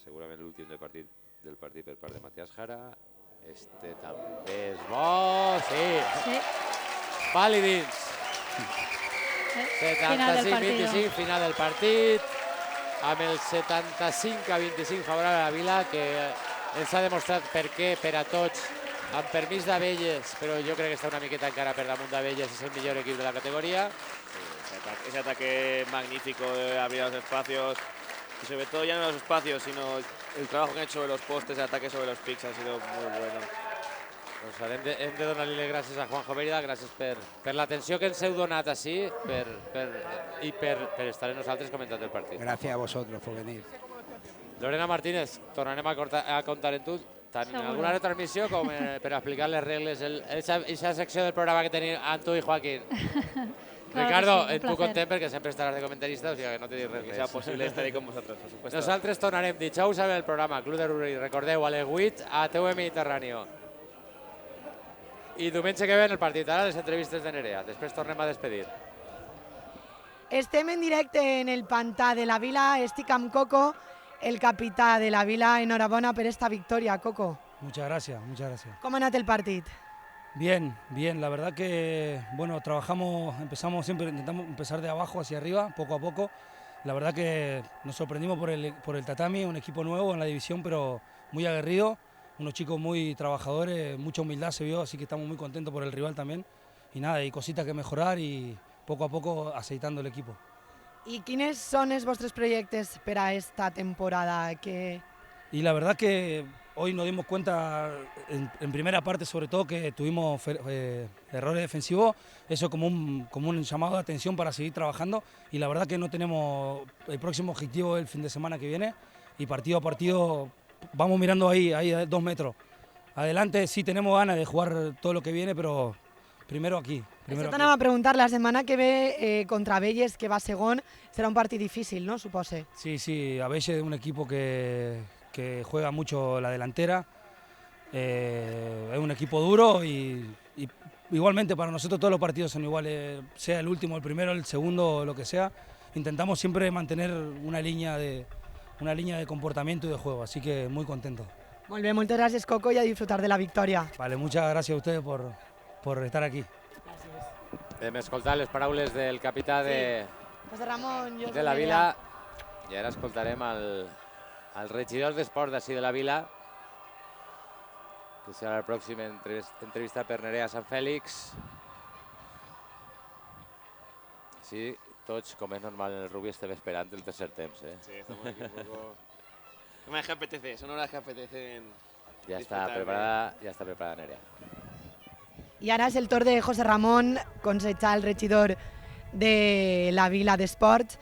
segurament l'últim del partit per part de Matías Jara. Este també és bo, sí, Sí, pali dins. final del 75-25, final del partit, amb el 75-25 favorable a la Vila, que ens ha demostrat per què, per a tots, amb permís d'Abelles, però jo crec que està una miqueta encara per damunt d'Abelles, és el millor equip de la categoría. Ese ataque magnífico de abrir los espacios, y sobre todo ya no los espacios, sino el trabajo que han hecho sobre los postes, el ataque sobre los picks ha sido muy bueno. Doncs hem de donar-li les gràcies a Juanjo Mérida, gràcies per l'atenció que ens heu donat així i per estar amb nosaltres comentant el partit. Gracias a vosotros por venir. Lorena Martínez, tornarem a comptar en tu, tant en Seguro. alguna retransmissió com per explicar les regles, aquesta secció del programa que tenim amb tu i Joaquín. Claro Ricardo, que sí, un tu placer. content perquè sempre estaràs de comentarista, o sigui que no te dic res Que sea més. posible estar ahí con vosotros, por supuesto. Nosaltres tornarem dijous amb el programa Club de Rugby, recordeu, a les 8 a TV Mediterráneo. I diumenge que ve en el partit, ara les entrevistes de Nerea, després tornem a despedir. Estem en directe en el pantà de la Vila, estic amb Coco, el capità de la Vila. Enhorabona per esta victòria, Coco. Muchas gracias, muchas gracias. Com ha anat el partit? Bien, bien, la verdad que, bueno, empezamos siempre, intentamos empezar de abajo hacia arriba, poco a poco. La verdad que nos sorprendimos por el tatami, un equipo nuevo en la división, pero muy aguerrido, unos chicos muy trabajadores, mucha humildad se vio, así que estamos muy contentos por el rival también. Y nada, hay cositas que mejorar y poco a poco aceitando el equipo. I quins són els vostres projectes per a esta temporada? Y la verdad que hoy nos dimos cuenta, en primera parte sobre todo, que tuvimos errores defensivos, eso como un llamado de atención para seguir trabajando, y la verdad que no tenemos el próximo objetivo el fin de semana que viene, y partido a partido vamos mirando ahí a 2 metros. Adelante sí tenemos ganas de jugar todo lo que viene, pero primero aquí. Això t'anava a preguntar, la setmana que ve contra Abelles, que va segon, serà un partit difícil, no? Supose. Sí, Abelles es un equipo que juega mucho la delantera, es un equipo duro y igualmente para nosotros todos los partidos son iguales, sea el último, el primero, el segundo, lo que sea. Intentamos siempre mantener una línea de comportamiento y de juego, así que muy contento. Molt bé, moltes gràcies, Coco, i a disfrutar de la victòria. Vale, muchas gracias a ustedes por estar aquí. Hem escoltat les paraules del capità José Ramón, jo de la Vila i ara escoltarem el regidor d'Esport d'ací de la Vila, que serà la pròxima entrevista per Nerea Sant Fèlix. Sí, tots, com és normal en el rugby, estem esperant el tercer temps. Sí, estamos aquí un poco... Más que apetece, son horas que apetecen. Ja està preparada Nerea. I ara és el torn de José Ramón, consejal, el regidor de la Vila d'Esports.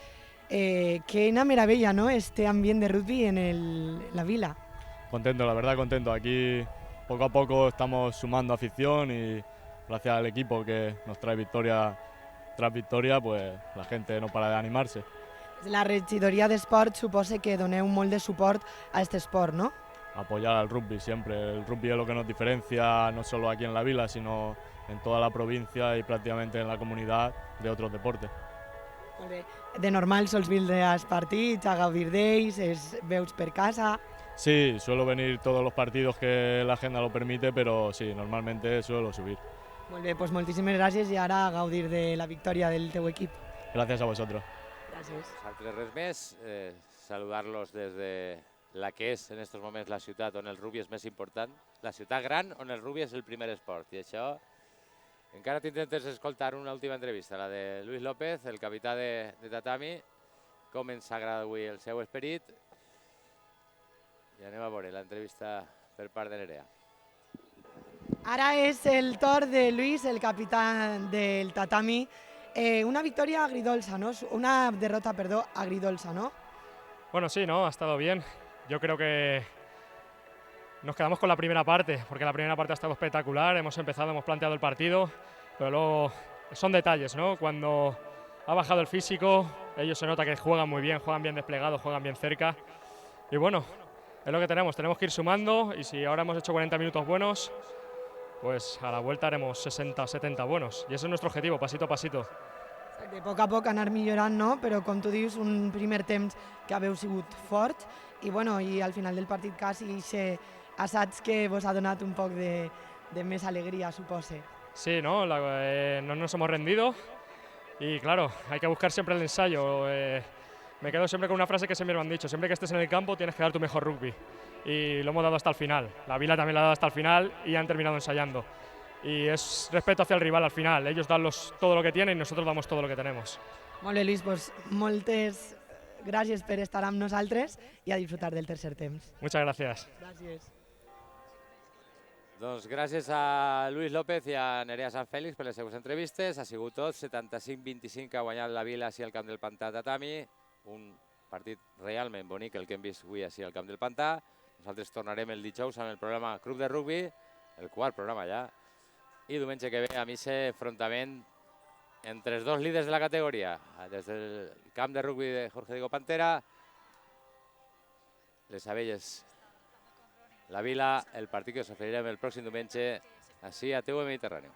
Qué meravella, ¿no? Este ambiente de rugby en la Vila. Contento, la verdad contento. Aquí poco a poco estamos sumando afición y gracias al equipo que nos trae victoria tras victoria, pues la gente no para de animarse. La regidoria d'Esport suposa que doneu molt de suport a este esport, ¿no? Apoyar al rugby siempre. El rugby es lo que nos diferencia no solo aquí en la vila, sino en toda la provincia y prácticamente en la comunidad de otros deportes. Molt bé. De normal sols vindre als partits, a gaudir d'ells, veus per casa... Sí, suelo venir todos los partidos que la agenda lo permite, pero sí, normalmente suelo subir. Molt bé, doncs moltíssimes gràcies i ara a gaudir de la victòria del teu equip. Gracias a vosotros. Gràcies. Nosaltres res més, saludar-los des de la que és en aquests moments la ciutat on el rugby és més important, la ciutat gran on el rugby és el primer esport. I això, encara t'intentes escoltar una última entrevista, la de Luis López, el capità de Tatami, com ens agrada avui el seu esperit. I anem a veure l'entrevista per part de Nerea. Ara és el torn de Luis, el capità del Tatami. Una victòria agridolça, ¿no? Una derrota, perdó, agridolça, ¿no? Bueno, sí, ¿no? Ha estado bien. Yo creo que nos quedamos con la primera parte, porque la primera parte ha estado espectacular. Hemos empezado, hemos planteado el partido, pero luego son detalles, ¿no? Cuando ha bajado el físico, ellos se nota que juegan muy bien, juegan bien desplegados, juegan bien cerca. Y bueno, es lo que tenemos que ir sumando y si ahora hemos hecho 40 minutos buenos, pues a la vuelta haremos 60, 70 buenos. Y ese es nuestro objetivo, pasito a pasito. De poc a poc anar millorant, no? Però com tu dius, un primer temps que haveu sigut fort i, bueno, i al final del partit quasi aquest assaig que vos ha donat un poc de més alegria, supose. Sí, ¿no? No nos hemos rendido y claro, hay que buscar siempre el ensayo. Me quedo siempre con una frase que siempre me han dicho, siempre que estés en el campo tienes que dar tu mejor rugby. Y lo hemos dado hasta el final. La Vila también lo ha dado hasta el final y han terminado ensayando. Y es respeto hacia el rival al final. Ellos dan todo lo que tienen y nosotros damos todo lo que tenemos. Molt bé, Lluís, doncs moltes gràcies per estar amb nosaltres i a disfrutar del tercer temps. Muchas gracias. Gràcies. Doncs gràcies a Luis López i a Nerea Sant Fèlix per les seves entrevistes. Ha sigut tot 75-25 que ha guanyat la Vila així al camp del Pantà Tatami. Un partit realment bonic el que hem vist avui així al camp del Pantà. Nosaltres tornarem el dijous amb el programa Club de Rugby, el quart programa ja. I diumenge que ve a missa enfrontament entre els dos líders de la categoria. Des del camp de rugby de Jorge Diego Pantera, les Abelles, la Vila, el partit que us oferirem el pròxim diumenge així a TV Mediterráneo.